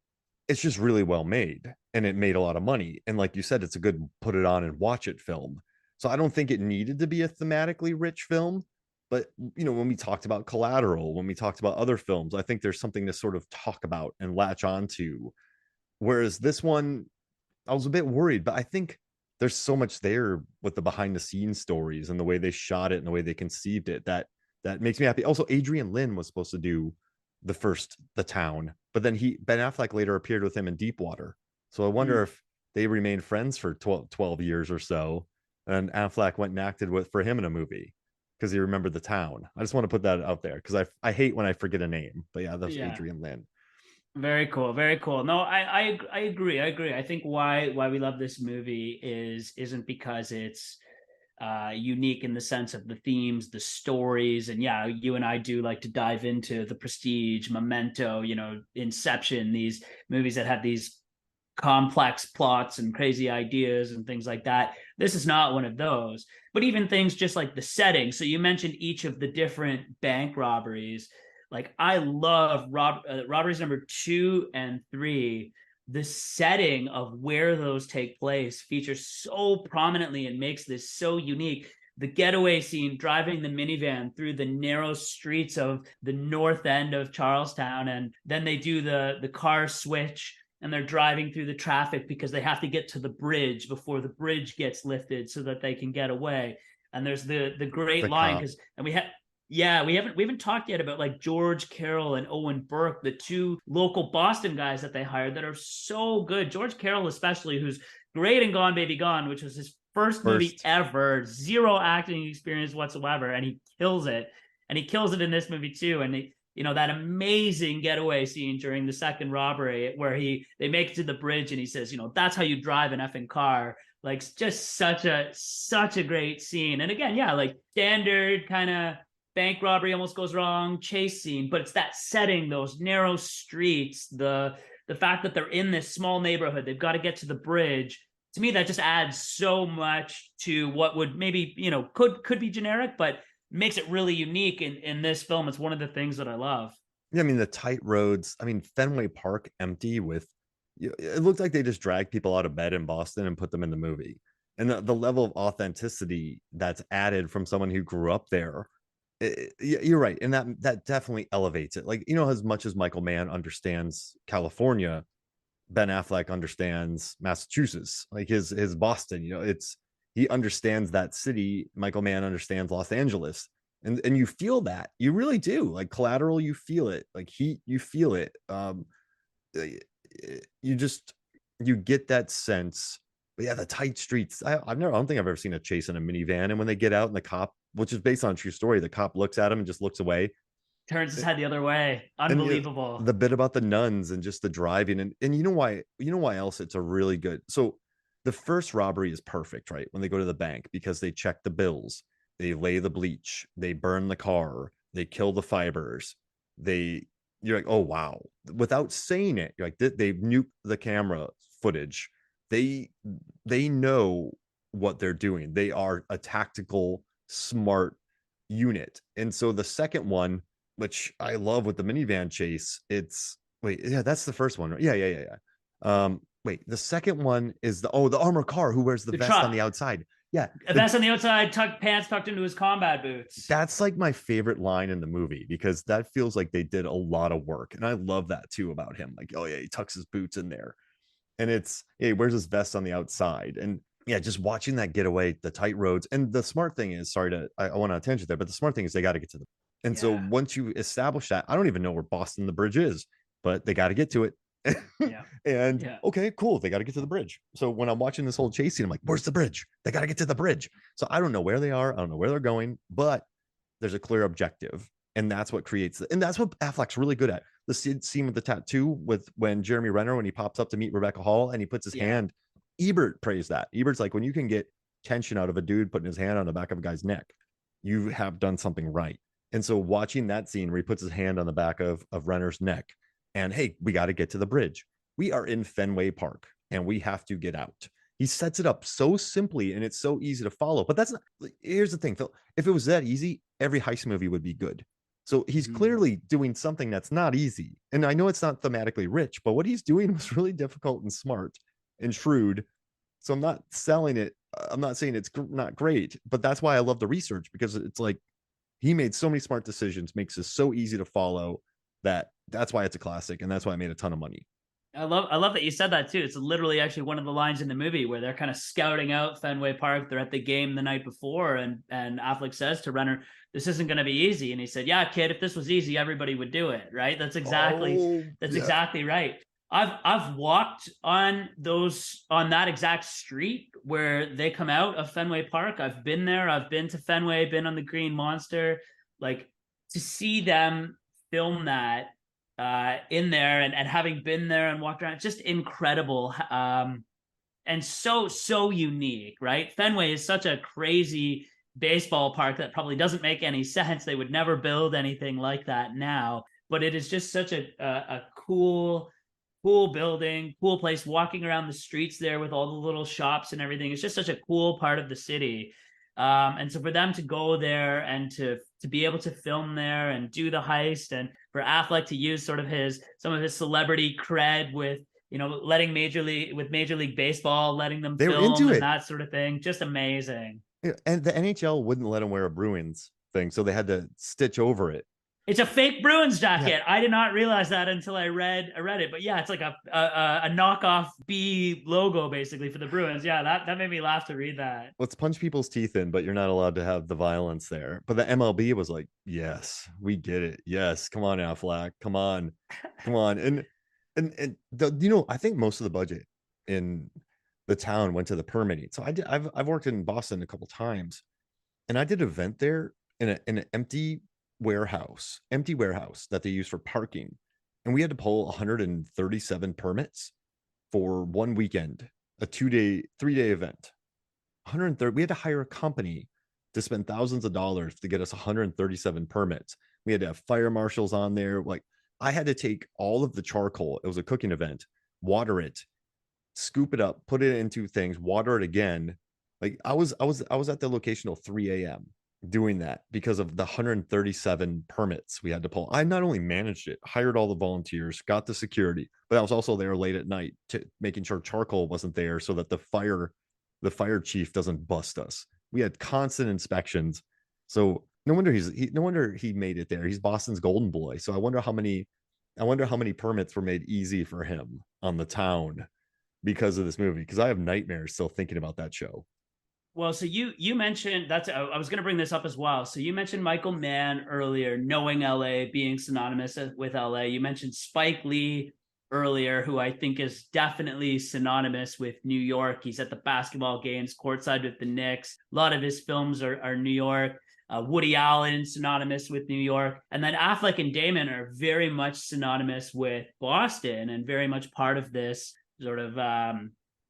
it's just really well made, and it made a lot of money. And like you said, it's a good put it on and watch it film. So I don't think it needed to be a thematically rich film. But when we talked about Collateral, when we talked about other films, I think there's something to sort of talk about and latch onto. Whereas this one, I was a bit worried, but I think there's so much there with the behind the scenes stories and the way they shot it and the way they conceived it that makes me happy. Also, Adrian Lynn was supposed to do the town, but then Ben Affleck later appeared with him in Deepwater. So I wonder Mm. if they remained friends for 12 years or so, and Affleck went and acted for him in a movie because he remembered the town. I just want to put that out there because I hate when I forget a name, but yeah, that's Yeah. Adrian Lynn. Very cool, very cool. No, I agree. I agree. I think why we love this movie isn't because it's unique in the sense of the themes, the stories, and yeah, you and I do like to dive into the Prestige, Memento, Inception, these movies that have these complex plots and crazy ideas and things like that. This is not one of those. But even things just like the setting. So you mentioned each of the different bank robberies. Like I love robberies number 2 and 3. The setting of where those take place features so prominently and makes this so unique. The getaway scene driving the minivan through the narrow streets of the north end of Charlestown, and then they do the car switch and they're driving through the traffic because they have to get to the bridge before the bridge gets lifted so that they can get away. And there's the great The line cop. because and we have yeah, we haven't talked yet about like George Carroll and Owen Burke, the two local Boston guys that they hired that are so good. George Carroll, especially, who's great in Gone Baby Gone, which was his first movie First. ever, zero acting experience whatsoever, and he kills it. And he kills it in this movie too. And that amazing getaway scene during the second robbery where they make it to the bridge and he says, that's how you drive an effing car. Like just such a great scene. And again, yeah, like standard kind of bank robbery almost goes wrong, chase scene, but it's that setting, those narrow streets, the fact that they're in this small neighborhood, they've got to get to the bridge. To me, that just adds so much to what would maybe, could be generic, but makes it really unique in this film. It's one of the things that I love. Yeah, I mean the tight roads. I mean Fenway Park empty with. It looked like they just dragged people out of bed in Boston and put them in the movie, and the level of authenticity that's added from someone who grew up there. You're right, and that definitely elevates it. Like as much as Michael Mann understands California, Ben Affleck understands Massachusetts, like his Boston. He understands that city. Michael Mann understands Los Angeles, and you feel that, you really do. Like Collateral, you feel it. Like Heat, you feel it. You just you get that sense. But yeah, the tight streets. I don't think I've ever seen a chase in a minivan. And when they get out and the cop, which is based on a true story, the cop looks at him and just looks away. Turns his head the other way. And Unbelievable. the bit about the nuns and just the driving, and you know why else it's a really good. So the first robbery is perfect, right? When they go to the bank, because they check the bills, they lay the bleach, they burn the car, they kill the fibers, they you're like, oh wow, without saying it, you're like, they nuke the camera footage. They know what they're doing. They are a tactical smart unit. And so the second one, which I love with the minivan chase, it's wait, yeah, that's the first one. Right? Yeah. Wait, the second one is the armor car who wears the The vest on the truck. outside. Yeah, A vest on the outside, pants tucked into his combat boots. that's like my favorite line in the movie because that feels like they did a lot of work, and I love that too about him. Like, oh yeah, he tucks his boots in there, and yeah, he wears his vest on the outside, and yeah, just watching that getaway, the tight roads, and the smart thing is, sorry to I want to attention there, but the smart thing is they got to get to the, and so Yeah. once you establish that, I don't even know where Boston the bridge is, but they got to get to it. Yeah. And Yeah. okay, cool, they got to get to the bridge. So when I'm watching this whole chase scene, I'm like, where's the bridge? They got to get to the bridge. So I don't know where they are, I don't know where they're going, but there's a clear objective, and that's what creates and that's what Affleck's really good at. The scene with the tattoo, with when Jeremy Renner, when he pops up to meet Rebecca Hall and he puts his Yeah. hand, Ebert praised that. Ebert's like, when you can get tension out of a dude putting his hand on the back of a guy's neck, you have done something right. And so watching that scene where he puts his hand on the back of Renner's neck, and hey, we got to get to the bridge. We are in Fenway Park and we have to get out. He sets it up so simply and it's so easy to follow. But that's not, here's the thing, Phil. If it was that easy, every heist movie would be good. So he's Mhm. clearly doing something that's not easy. And I know it's not thematically rich, but what he's doing was really difficult and smart and shrewd. So I'm not selling it. I'm not saying it's not great, but that's why I love the research, because it's like he made so many smart decisions, makes this so easy to follow, that's why it's a classic, and that's why I made a ton of money. I love that you said that too. It's literally actually one of the lines in the movie where they're kind of scouting out Fenway Park. They're at the game the night before, and Affleck says to Renner, "This isn't going to be easy." And he said, "Yeah, kid, if this was easy, everybody would do it." Right? Oh That's yeah, exactly right. I've walked on that exact street where they come out of Fenway Park. I've been there. I've been to Fenway. Been on the Green Monster. Like, to see them film that in there, and having been there and walked around, it's just incredible. And so unique, right? Fenway is such a crazy baseball park that probably doesn't make any sense. They would never build anything like that now, but it is just such a cool building, cool place. Walking around the streets there with all the little shops and everything, it's just such a cool part of the city. And so for them to go there and to be able to film there and do the heist, and for Affleck to use sort of some of his celebrity cred with, letting Major League Baseball, letting them they were film into and it. that sort of thing, just amazing. Yeah, and the NHL wouldn't let him wear a Bruins thing, so they had to stitch over it. It's a fake Bruins Yeah. jacket. I did not realize that until I read it. But yeah, it's like a knockoff B logo basically for the Bruins. Yeah, that made me laugh to read that. Let's punch people's teeth in, but you're not allowed to have the violence there. But the MLB was like, yes, we get it. Yes, come on, Affleck, come on, and I think most of the budget in the town went to the permitting. So I've worked in Boston a couple times, and I did an event there in an empty warehouse that they use for parking, and we had to pull 137 permits for one weekend, a 2-day, 3-day event. 130. We had to hire a company to spend thousands of dollars to get us 137 permits. We had to have fire marshals on there. Like, I had to take all of the charcoal. It was a cooking event, water it, scoop it up, put it into things, water it again. Like, I was at the location till 3 a.m. doing that because of the 137 permits we had to pull. I not only managed it, hired all the volunteers, got the security, but I was also there late at night to making sure charcoal wasn't there so that the fire chief doesn't bust us. We had constant inspections. So no wonder he made it there. He's Boston's golden boy. So I wonder how many permits were made easy for him. on the town because of this movie, because I have nightmares still thinking about that show. Well, so you mentioned that's I was going to bring this up as well. So you mentioned Michael Mann earlier, knowing LA, being synonymous with LA. You mentioned Spike Lee earlier, who I think is definitely synonymous with New York. He's at the basketball games courtside with the Knicks. A lot of his films are New York. Woody Allen, synonymous with New York. And then Affleck and Damon are very much synonymous with Boston and very much part of this sort of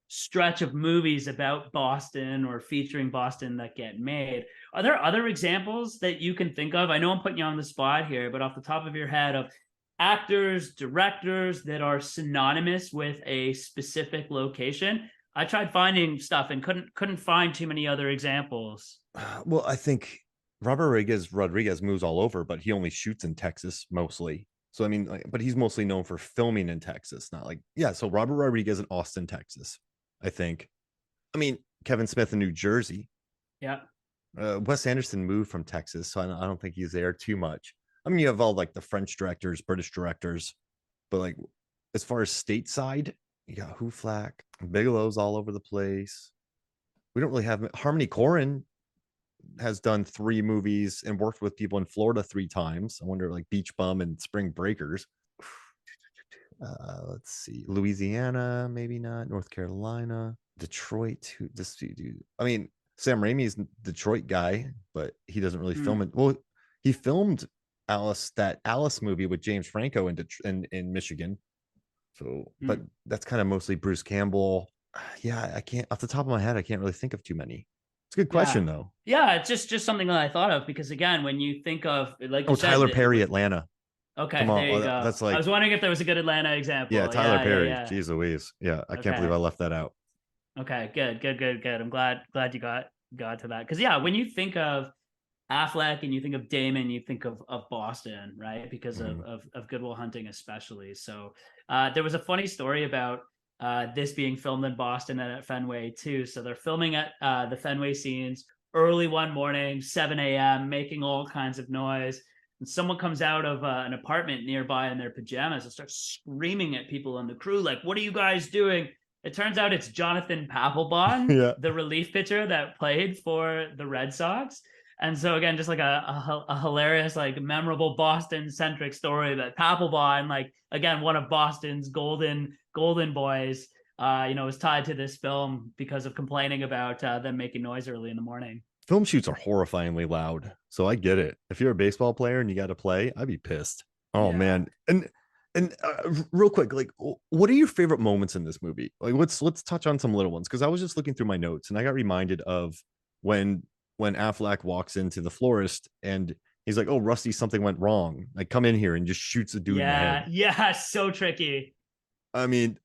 stretch of movies about Boston or featuring Boston that get made. Are there other examples that you can think of? I know I'm putting you on the spot here, but off the top of your head, of actors, directors that are synonymous with a specific location? I tried finding stuff and couldn't find too many other examples. Well, I think Robert Rodriguez moves all over, but he only shoots in Texas mostly. So I mean, like, but he's mostly known for filming in Texas, not like yeah. So Robert Rodriguez in Austin, Texas, I think. I mean, Kevin Smith in New Jersey. Yeah. Wes Anderson moved from Texas, so I don't think he's there too much. I mean, you have all like the French directors, British directors, but like as far as stateside, you got Who Flack, Bigelow's all over the place. We don't really have Harmony Korine has done 3 movies and worked with people in Florida 3 times. I wonder like Beach Bum and Spring Breakers. Let's see, Louisiana, maybe not. North Carolina, Detroit. This dude. I mean, Sam Raimi's Detroit guy, but he doesn't really film it. Well, he filmed that Alice movie with James Franco in Michigan. So, but that's kind of mostly Bruce Campbell. Yeah, I can't off the top of my head. I can't really think of too many. It's a good question though. Yeah, it's just something that I thought of because again, when you think of like you said, Tyler Perry, Atlanta. Okay, Come on, there you go. that's I like was wondering if there was a good Atlanta example. yeah, Tyler Perry. Yeah. Jeez Louise. Yeah, I can't believe I left that out. Okay, good. I'm glad you got to that because yeah, when you think of Affleck and you think of Damon, you think of Boston, right? Because of Good Will Hunting, especially. So there was a funny story about this being filmed in Boston and at Fenway too. So they're filming at the Fenway scenes early one morning, 7 a.m., making all kinds of noise. And someone comes out of an apartment nearby in their pajamas and starts screaming at people on the crew, like, "What are you guys doing?" It turns out it's Jonathan Papelbon, the relief pitcher that played for the Red Sox. And so again, just like a hilarious, like memorable Boston centric story that Papelbon, like again, one of Boston's golden boys, was tied to this film because of complaining about them making noise early in the morning. Film shoots are horrifyingly loud, so I get it. If you're a baseball player and you got to play, I'd be pissed. Oh man, and real quick, like, what are your favorite moments in this movie? Like, let's touch on some little ones because I was just looking through my notes and I got reminded of when Affleck walks into the florist and he's like, "Oh, Rusty, something went wrong. Like, come in here," and just shoots a dude in the head. Yeah, so tricky. I mean,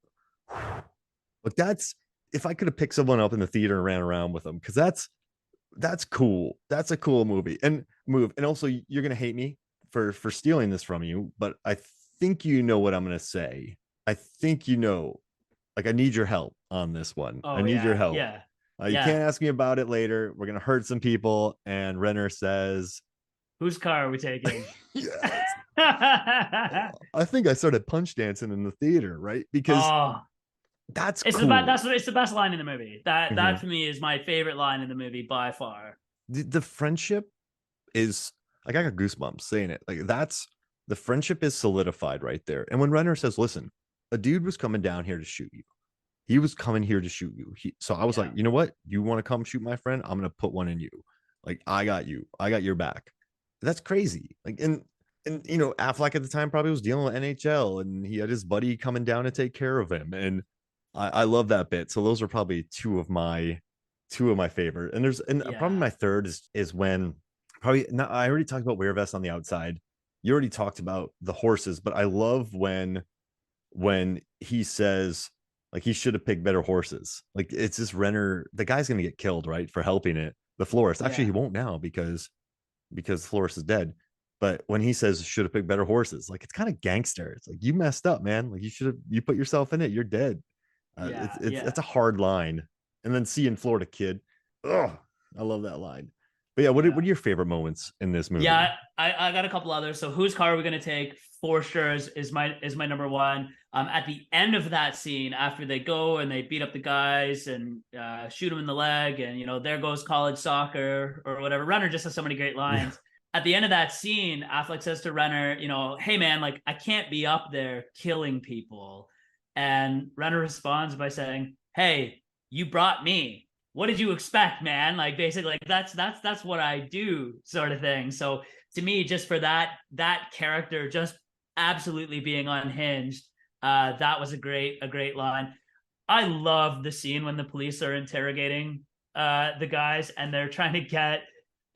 but that's if I could have picked someone up in the theater and ran around with them because that's cool. That's a cool movie and move. And also, you're gonna hate me for stealing this from you, but I think you know what I'm gonna say. I think you know. Like, I need your help on this one. Oh, I need your help. Yeah. You can't ask me about it later. We're gonna hurt some people. And Renner says, "Whose car are we taking?" I think I started punch dancing in the theater, right? Because that's it's cool. It's the best line in the movie. That for me is my favorite line in the movie by far. The friendship is like, I got goosebumps saying it. Like, that's the friendship is solidified right there. And when Renner says, "Listen, a dude was coming down here to shoot you. He was coming here to shoot you." So I was like, you know what? You want to come shoot my friend? I'm gonna put one in you. Like, I got you. I got your back. That's crazy. Like, and Affleck at the time probably was dealing with NHL, and he had his buddy coming down to take care of him. And I love that bit. So those are probably two of my favorite. And probably my third is when probably not, I already talked about Weirvest on the outside. You already talked about the horses, but I love when he says, like, he should have picked better horses. Like, it's this Renner, the guy's gonna get killed, right, for helping the florist. Actually, he won't now because the florist is dead. But when he says should have picked better horses, like, it's kind of gangster. It's like, you messed up, man. Like, you put yourself in it. You're dead. It's a hard line. And then seeing Florida Kid, oh, I love that line. But yeah, Yeah. what are your favorite moments in this movie? Yeah, I got a couple others. So whose car are we gonna take? For sure is my number one. At the end of that scene, after they go and they beat up the guys and shoot them in the leg, and there goes college soccer or whatever. Renner just has so many great Yeah. lines. At the end of that scene, Affleck says to Renner, hey man, like I can't be up there killing people. And Renner responds by saying, hey, you brought me, what did you expect, man? Like basically, like that's what I do, sort of thing. So to me, just for that character, just absolutely being unhinged, that was a great line. I love the scene when the police are interrogating the guys and they're trying to get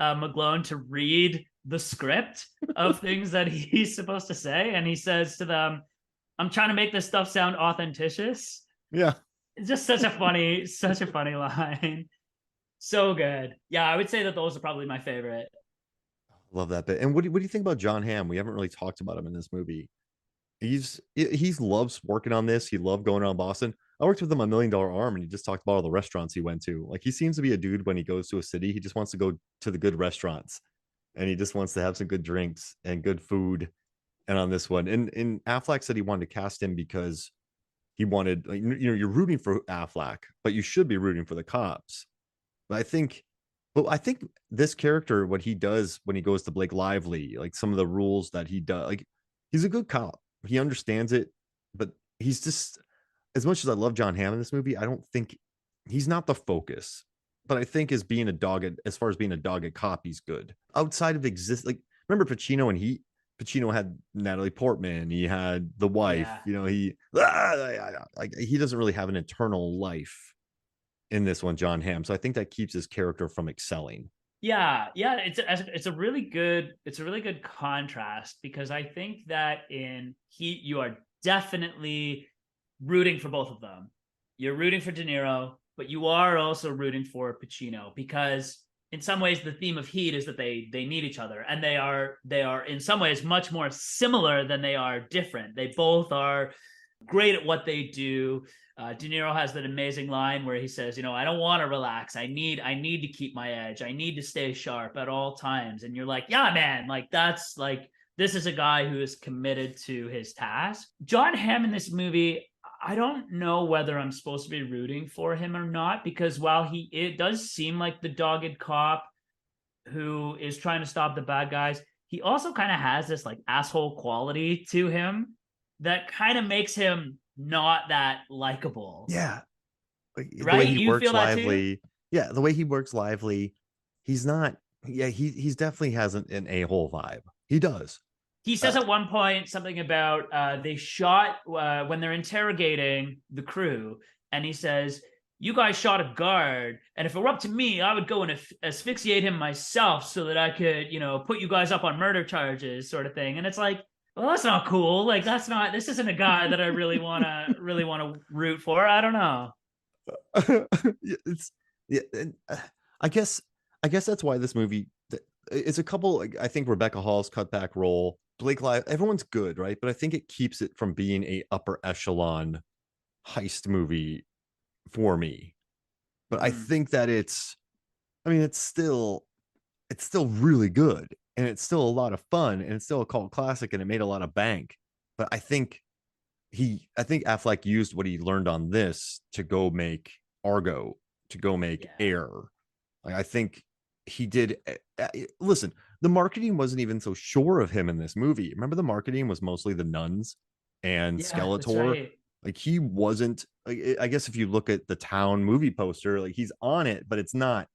McGlone to read the script of things that he's supposed to say, and he says to them, "I'm trying to make this stuff sound authenticious." Yeah. It's just such a funny line. So good. Yeah, I would say that those are probably my favorite. Love that bit. And what do you think about Jon Hamm? We haven't really talked about him in this movie. He's loves working on this. He loved going around Boston. I worked with him on $1 Million Arm, and he just talked about all the restaurants he went to. Like he seems to be a dude when he goes to a city, he just wants to go to the good restaurants, and he just wants to have some good drinks and good food. And on this one, and Affleck said he wanted to cast him because he wanted, like, you're rooting for Affleck, but you should be rooting for the cops. But I think this character, what he does when he goes to Blake Lively, like some of the rules that he does, like he's a good cop. He understands it, but he's just, as much as I love Jon Hamm in this movie, I don't think he's not the focus. But I think as far as being a dogged cop, he's good. Outside of like remember Pacino and Pacino had Natalie Portman, he had the wife, Yeah. like he doesn't really have an internal life in this one, Jon Hamm. So I think that keeps his character from excelling. Yeah, yeah, it's a really good contrast because I think that in Heat you are definitely rooting for both of them. You're rooting for De Niro, but you are also rooting for Pacino because in some ways the theme of Heat is that they need each other, and they are in some ways much more similar than they are different. They both are great at what they do. De Niro has that amazing line where he says, I don't want to relax. I need to keep my edge. I need to stay sharp at all times." And you're like, yeah, man, like that's like this is a guy who is committed to his task. Jon Hamm in this movie, I don't know whether I'm supposed to be rooting for him or not, because while it does seem like the dogged cop who is trying to stop the bad guys, he also kind of has this like asshole quality to him that kind of makes him not that likable. Yeah, like the way Right? he You works feel that too? lively. Yeah, the way he works lively. He's not. Yeah, he's definitely has an a hole vibe. He does. He Uh, says at one point something about they shot when they're interrogating the crew, and he says, "You guys shot a guard, and if it were up to me, I would go and asphyxiate him myself so that I could, put you guys up on murder charges," sort of thing. And it's like, well, that's not cool. Like, that's not. This isn't a guy that I really want to root for. I don't know. yeah, it's yeah. I guess that's why this movie. It's a couple. Like, I think Rebecca Hall's cutback role, Blake Live. Everyone's good, right? But I think it keeps it from being a upper echelon heist movie for me. But I Mm-hmm. think that I mean, it's still really good, and it's still a lot of fun, and it's still a cult classic, and it made a lot of bank. But I think Affleck used what he learned on this to go make Argo, to go make Yeah. Air. Like I think he did. Listen, the marketing wasn't even so sure of him in this movie. Remember, the marketing was mostly the nuns and Yeah, that's Skeletor. right. Like he wasn't. Like, I guess if you look at the town movie poster, like he's on it, but it's not.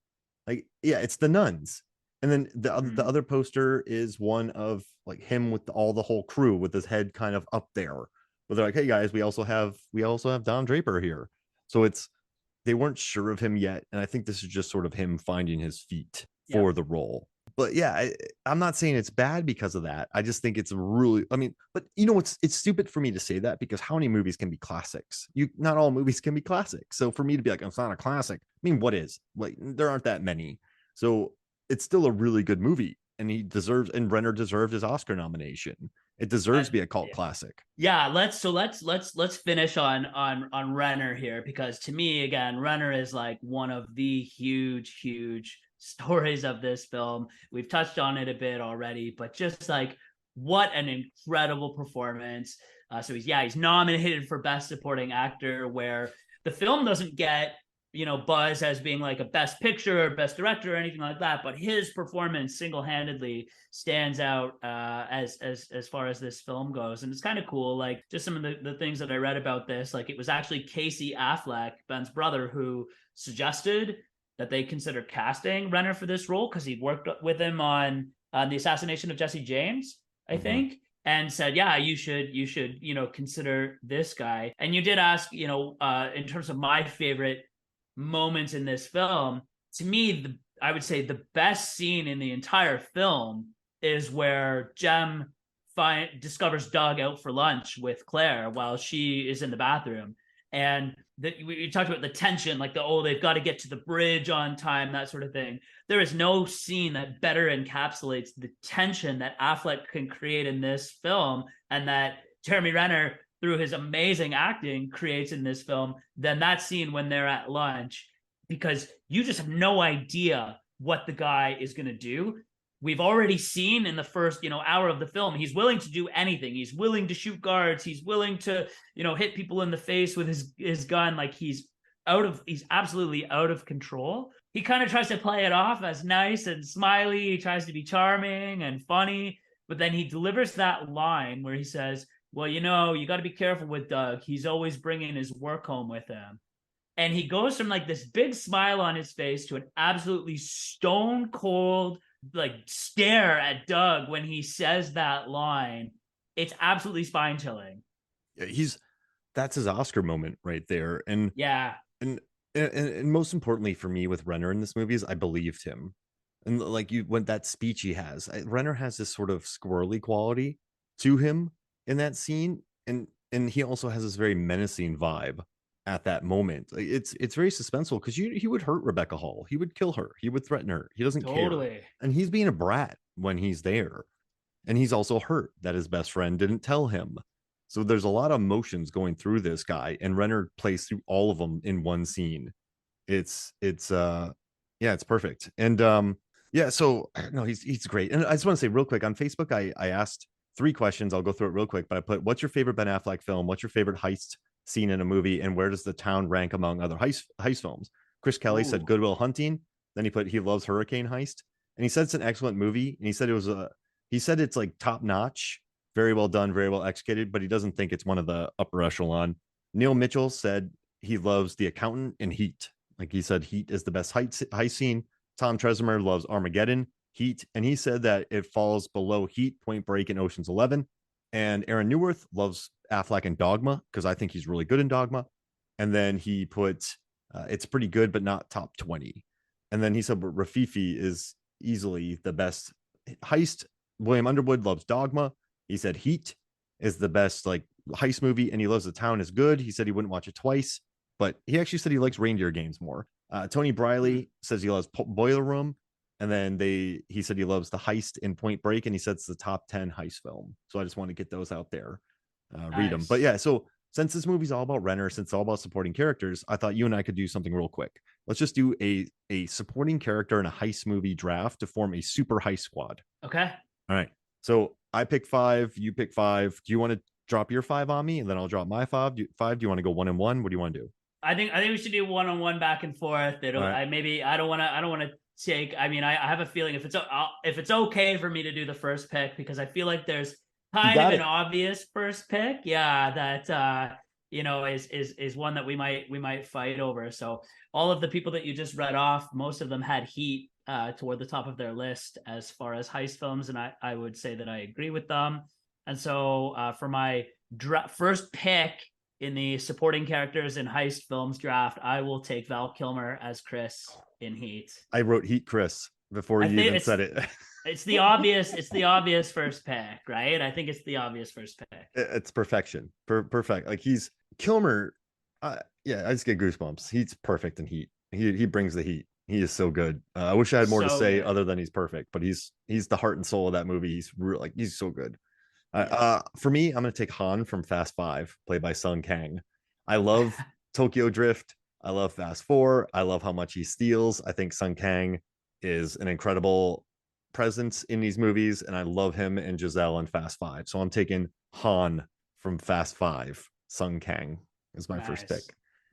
Like, yeah, it's the nuns. And then the Mm-hmm. other poster is one of like him with all the whole crew with his head kind of up there. But they're like, hey guys, we also have Don Draper here. So it's they weren't sure of him yet, and I think this is just sort of him finding his feet Yep. for the role. But yeah, I'm not saying it's bad because of that. I just think it's really, I mean, but it's stupid for me to say that because how many movies can be classics? Not all movies can be classics. So for me to be like, it's not a classic, I mean, what is? Like, there aren't that many. So it's still a really good movie, and Renner deserved his Oscar nomination. It deserves to be a cult Yeah. classic. Yeah, let's finish on Renner here, because to me again Renner is like one of the huge stories of this film. We've touched on it a bit already, but just like what an incredible performance. So he's nominated for Best Supporting Actor, where the film doesn't get buzz as being like a Best Picture or Best Director or anything like that, but his performance single-handedly stands out as far as this film goes. And it's kind of cool, like just some of the things that I read about this, like it was actually Casey Affleck, Ben's brother, who suggested that they consider casting Renner for this role because he'd worked with him on the assassination of Jesse James, I think, and said, yeah, you should consider this guy. And you did ask, in terms of my favorite moments in this film, to me, I would say the best scene in the entire film is where Jem discovers Doug out for lunch with Claire while she is in the bathroom. And we talked about the tension, like they've got to get to the bridge on time, that sort of thing. There is no scene that better encapsulates the tension that Affleck can create in this film, and that Jeremy Renner, through his amazing acting, creates in this film than that scene when they're at lunch, because you just have no idea what the guy is going to do. We've already seen in the first, hour of the film, he's willing to do anything. He's willing to shoot guards. He's willing to, hit people in the face with his gun. Like he's absolutely out of control. He kind of tries to play it off as nice and smiley. He tries to be charming and funny, but then he delivers that line where he says, well, you got to be careful with Doug. He's always bringing his work home with him. And he goes from like this big smile on his face to an absolutely stone cold, like stare at Doug when he says that line. It's absolutely spine chilling. Yeah, that's his Oscar moment right there. And yeah, and most importantly for me with Renner in this movie is I believed him. And like when that speech he has, Renner has this sort of squirrely quality to him in that scene, and he also has this very menacing vibe at that moment. It's very suspenseful because he would hurt Rebecca Hall, he would kill her, he would threaten her, he doesn't care, and he's being a brat when he's there, and he's also hurt that his best friend didn't tell him. So there's a lot of emotions going through this guy, and Renner plays through all of them in one scene. It's perfect. And so no, he's great. And I just want to say real quick on Facebook, I asked 3 questions. I'll go through it real quick, but I put, what's your favorite Ben Affleck film? What's your favorite heist scene in a movie? And where does The Town rank among other heist films? Chris Kelly said Good Will Hunting. Then he put, he loves Hurricane Heist. And he said it's an excellent movie. And he said it's like top notch, very well done, very well executed, but he doesn't think it's one of the upper echelon. Neil Mitchell said he loves The Accountant and Heat. Like he said, Heat is the best heist scene. Tom Tresimer loves Armageddon, Heat, and he said that it falls below Heat, Point Break, and Ocean's 11. And Aaron Newworth loves Affleck and Dogma because I think he's really good in Dogma. And then he put it's pretty good, but not top 20. And then he said Rafifi is easily the best heist. William Underwood loves Dogma. He said Heat is the best like heist movie, and he loves The Town is good. He said he wouldn't watch it twice, but he actually said he likes Reindeer Games more. Tony Briley says he loves Boiler Room, and then he said he loves The Heist in Point Break, and he said it's the top 10 heist film. So I just want to get those out there, read them. But yeah, so since this movie's all about Renner, since it's all about supporting characters, I thought you and I could do something real quick. Let's just do a supporting character in a heist movie draft to form a super heist squad. Okay. All right. So I pick 5, you pick 5. Do you want to drop your 5 on me, and then I'll drop my 5? Do you want to go 1 and 1? What do you want to do? I think we should do 1-on-1 back and forth. I don't want to take. I mean, I have a feeling if it's okay for me to do the first pick, because I feel like there's kind of an obvious first pick. Yeah, that is one that we might fight over. So all of the people that you just read off, most of them had Heat toward the top of their list as far as heist films, and I would say that I agree with them. And so for my first pick in the supporting characters in heist films draft, I will take Val Kilmer as Chris in Heat. I wrote Heat Chris before you even said it. It's the obvious first pick, right? I think it's the obvious first pick. It's perfection. Perfect. Like he's Kilmer. I just get goosebumps. He's perfect in Heat. He brings the heat. He is so good. I wish I had more to say good. Other than he's perfect, but he's the heart and soul of that movie. He's so good. For me, I'm going to take Han from Fast 5, played by Sung Kang. I love Tokyo Drift. I love Fast 4. I love how much he steals. I think Sung Kang is an incredible presence in these movies, and I love him and Giselle in Fast Five. So I'm taking Han from Fast Five. Sung Kang is my first pick.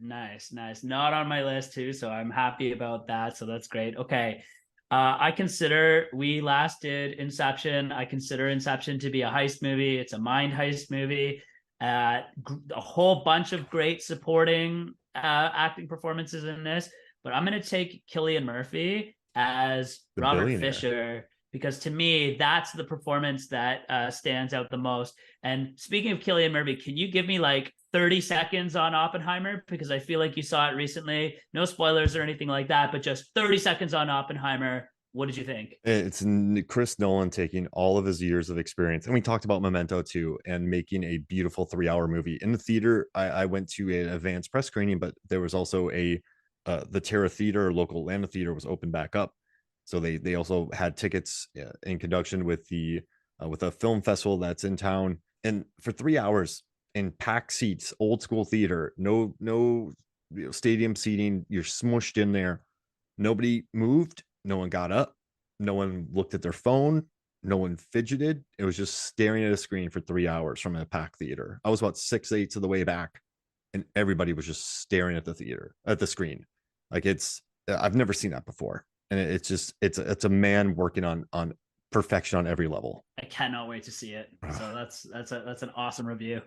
Nice. Nice. Not on my list too, so I'm happy about that. So that's great. Okay. I consider we last did Inception. I consider Inception to be a heist movie. It's a mind heist movie. A whole bunch of great supporting acting performances in this, but I'm going to take Cillian Murphy as The Robert billionaire. Fisher because to me that's the performance that stands out the most. And speaking of Cillian Murphy, can you give me like 30 seconds on Oppenheimer? Because I feel like you saw it recently. No spoilers or anything like that, but just 30 seconds on Oppenheimer. What did you think? It's Chris Nolan taking all of his years of experience, and we talked about Memento too, and making a beautiful 3 hour movie in the theater. I went to an advanced press screening, but there was also the Terra Theater, local Atlanta theater, was open back up, so they also had tickets in conjunction with a film festival that's in town, and for 3 hours in packed seats, old school theater, no stadium seating, you're smushed in there, nobody moved, no one got up, no one looked at their phone, no one fidgeted. It was just staring at a screen for 3 hours from a packed theater. I was about 6/8 of the way back, and everybody was just staring at the screen. Like I've never seen that before, and it's a man working on perfection on every level. I cannot wait to see it. So that's an awesome review.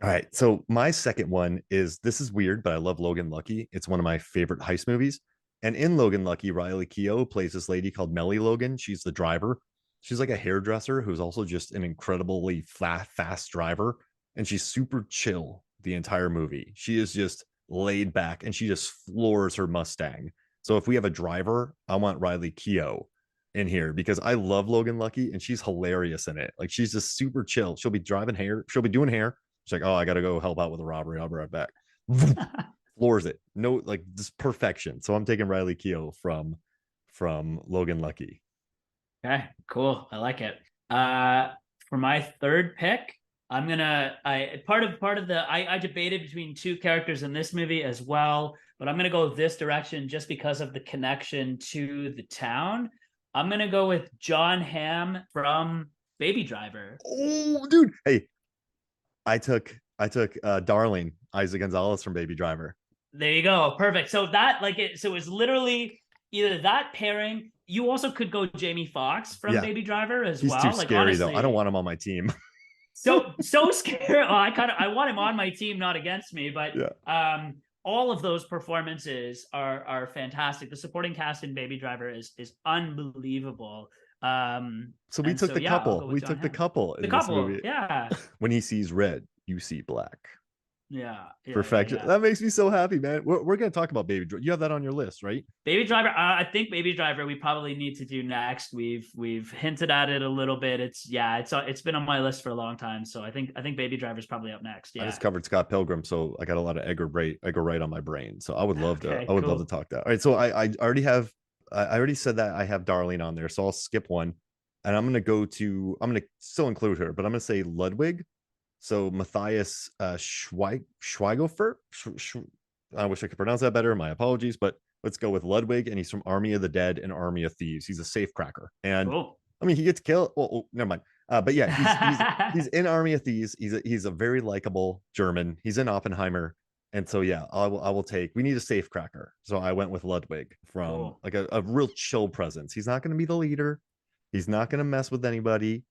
All right, so my second one this is weird, but I love Logan Lucky. It's one of my favorite heist movies. And in Logan Lucky, Riley Keough plays this lady called Melly Logan. She's the driver. She's like a hairdresser who's also just an incredibly fast driver. And she's super chill the entire movie. She is just laid back and she just floors her Mustang. So if we have a driver, I want Riley Keough in here because I love Logan Lucky and she's hilarious in it. Like she's just super chill. She'll be driving hair. She'll be doing hair. She's like, oh, I got to go help out with a robbery. I'll be right back. Floors it. No, like just perfection. So I'm taking Riley Keough from Logan Lucky. Okay, cool. I like it. For my third pick, I debated between two characters in this movie as well, but I'm gonna go this direction just because of the connection to the town. I'm gonna go with Jon Hamm from Baby Driver. Oh, dude. Hey, I took Darling, Isaac Gonzalez from Baby Driver. There you go. Perfect. So it was literally either that pairing. You also could go Jamie Foxx from Baby Driver as He's well. Too scary honestly, though. I don't want him on my team. so scary. Well, I want him on my team, not against me. But all of those performances are fantastic. The supporting cast in Baby Driver is unbelievable. So we took the couple. We took the couple in this movie. Yeah. When he sees red, you see black. Yeah. Perfection. Yeah. That makes me so happy, man. We're going to talk about Baby Driver. You have that on your list, right? Baby Driver. I think Baby Driver we probably need to do next. We've hinted at it a little bit. It's been on my list for a long time. So I think Baby Driver is probably up next. Yeah. I just covered Scott Pilgrim, so I got a lot of Edgar Wright on my brain. So I would love to. I would love to talk that. All right. So I already said that I have Darlene on there, so I'll skip one, and I'm going to still include her, but I'm going to say Ludwig. So Matthias Schweighöfer. I wish I could pronounce that better. My apologies, but let's go with Ludwig, and he's from Army of the Dead and Army of Thieves. He's a safe cracker, and I mean he gets killed. Well, never mind. But yeah, he's in Army of Thieves. He's a very likable German. He's in Oppenheimer, and so yeah, I will take. We need a safe cracker, so I went with Ludwig from like a real chill presence. He's not going to be the leader. He's not going to mess with anybody.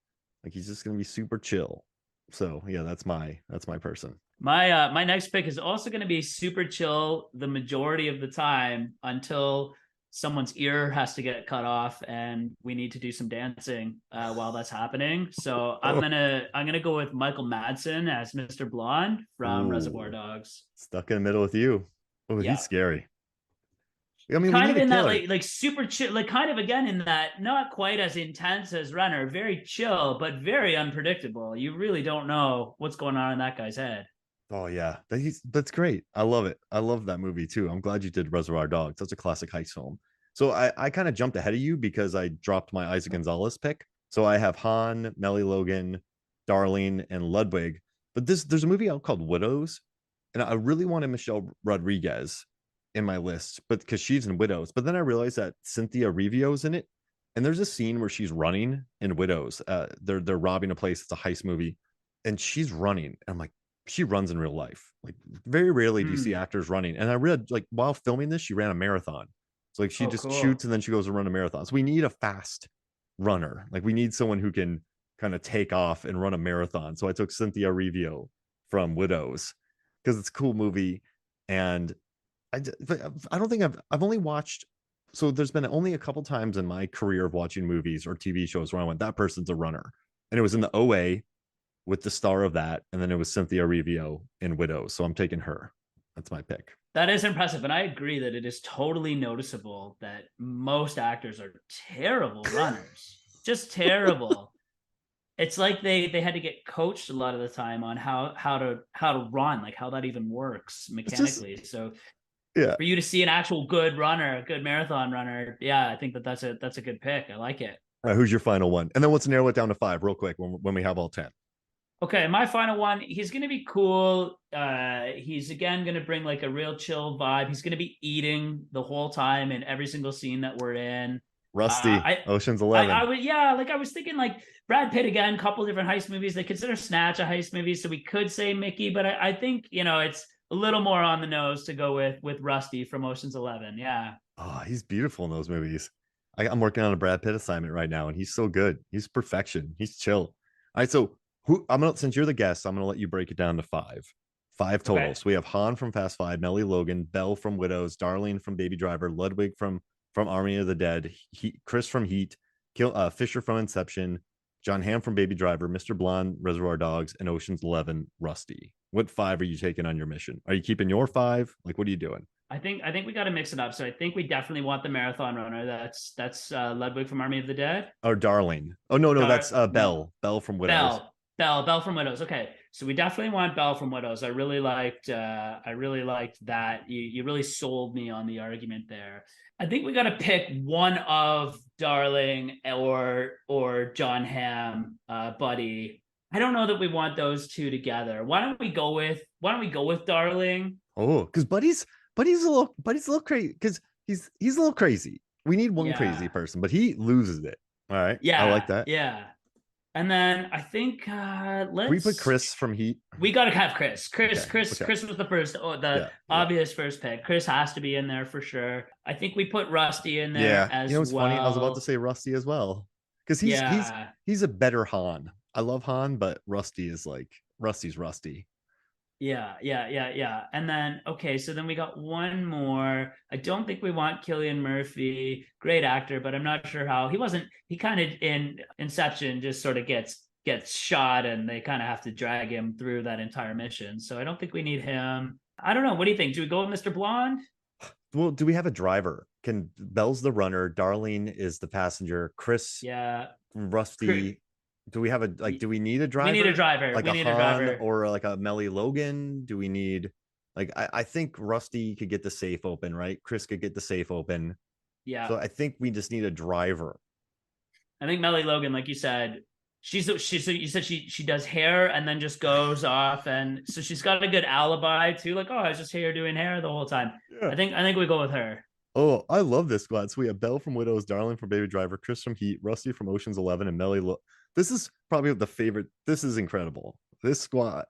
Like he's just going to be super chill. So yeah, that's my person. My next pick is also going to be super chill the majority of the time until someone's ear has to get cut off and we need to do some dancing while that's happening. So I'm gonna go with Michael Madsen as Mr. Blonde from Reservoir Dogs. Stuck in the middle with you. Oh, he's scary. I mean, kind of in that like super chill, like kind of again in that not quite as intense as Renner, very chill but very unpredictable. You really don't know what's going on in that guy's head. Oh yeah, that's great. I love it. I love that movie too. I'm glad you did Reservoir Dogs. That's a classic heist film. So I kind of jumped ahead of you because I dropped my Isaac Gonzalez pick. So I have Han, Melly Logan, Darlene, and Ludwig. But there's a movie out called Widows, and I really wanted Michelle Rodriguez in my list, but because she's in Widows. But then I realized that Cynthia Rivio's in it, and there's a scene where she's running in Widows. They're robbing a place. It's a heist movie, and she's running. And I'm like, she runs in real life. Like very rarely do you see Hmm. actors running. And I read like while filming this, she ran a marathon. So like she Oh, just cool. shoots and then she goes to run a marathon. So we need a fast runner. Like we need someone who can kind of take off and run a marathon. So I took Cynthia Rivio from Widows because it's a cool movie. And I don't think I've only watched. So there's been only a couple times in my career of watching movies or TV shows where I went, that person's a runner, and it was in the OA with the star of that, and then it was Cynthia Rivio in Widows. So I'm taking her. That's my pick. That is impressive. And I agree that it is totally noticeable that most actors are terrible runners. Just terrible. It's like they had to get coached a lot of the time on how to run, like how that even works It's just mechanically. So yeah. for you to see an actual good runner, a good marathon runner, yeah, I think that's a good pick. I like it. All right, who's your final one? And then let's narrow it down to five real quick when we have all 10. Okay, my final one, he's gonna be cool. He's again gonna bring like a real chill vibe. He's gonna be eating the whole time in every single scene that we're in. Uh, Rusty, I Ocean's I 11. would, yeah, like I was thinking like Brad Pitt again, couple different heist movies. They consider Snatch a heist movie, so we could say Mickey, but I think it's a little more on the nose to go with Rusty from Ocean's 11. Yeah. Oh, he's beautiful in those movies. I'm working on a Brad Pitt assignment right now, and he's so good. He's perfection. He's chill. All right, so who I'm gonna since you're the guest, I'm gonna let you break it down to five. Five Okay. total. So we have Han from Fast Five, Melly Logan, Belle from Widows, Darlene from Baby Driver, Ludwig from Army of the Dead, Chris from Heat, Fisher from Inception, Jon Hamm from Baby Driver, Mr. Blonde, Reservoir Dogs, and Ocean's 11, Rusty. What five are you taking on your mission? Are you keeping your five? Like, what are you doing? I think we got to mix it up. So I think we definitely want the marathon runner. That's Ludwig from Army of the Dead. Or Darling? Oh no, that's No, Belle from Widows. Belle from Widows. Okay, so we definitely want Belle from Widows. I really liked that. You really sold me on the argument there. I think we got to pick one of Darling or Jon Hamm, Buddy. I don't know that we want those two together. Why don't we go with Darling? Oh, because Buddy's a little crazy because he's a little crazy. We need one crazy Yeah, person, but he loses it. All right, I like yeah, that. yeah. And then I think Can we put let's Chris from Heat? we gotta have Chris. Chris, Okay, Chris, okay, Chris was the first, the yeah, yeah, obvious first pick. Chris has to be in there for sure. I think we put Rusty in there yeah. You as know what's funny? I was about to well. say Rusty as well because Yeah, he's a better Han. I love Han, but Rusty's Rusty. yeah. And then okay, so then we got one more. I don't think we want Killian Murphy, great actor, but I'm not sure how he wasn't. He kind of in Inception just sort of gets shot, and they kind of have to drag him through that entire mission. So I don't think we need him. I don't know. What do you think? Do we go with Mr. Blonde? Well, do we have a driver? Can Belle's the runner? Darlene is the passenger. Chris, Yeah. Rusty. Do we have a like? Do we need a We need a driver driver. like We a need a Han driver. or like a Melly Logan? Do we need like? I think Rusty could get the safe open, right? Chris could get the safe open. Yeah. So I think we just need a driver. I think Melly Logan, like you said, she's so you said she does hair and then just goes off, and so she's got a good alibi too. Like, oh, I was just here doing hair the whole time. Yeah. I think we go with her. Oh, I love this squad. So we have Belle from Widows, Darling from Baby Driver, Chris from Heat, Rusty from Ocean's 11, and This is probably the favorite. This is incredible. This squad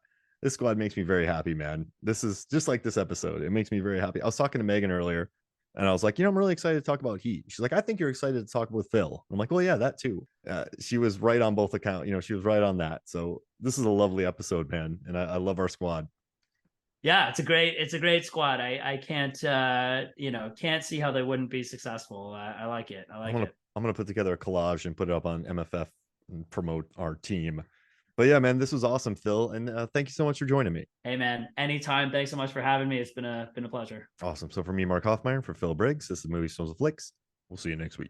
makes me very happy, man. This is just like this episode. It makes me very happy. I was talking to Megan earlier, and I was like, I'm really excited to talk about Heat. She's like, I think you're excited to talk with Phil. I'm like, well, yeah, that too. She was right on both accounts. She was right on that. So this is a lovely episode, man, and I love our squad. Yeah, it's a great squad. I can't can't see how they wouldn't be successful. I like it. I like it. I'm gonna put together a collage and put it up on MFF and promote our team. But yeah, man, this was awesome, Phil, and thank you so much for joining me. Hey man, anytime. Thanks so much for having me. It's been a pleasure. Awesome. So for me, Mark Hoffmeyer, for Phil Briggs, this is Movie Stones and Flicks. We'll see you next week.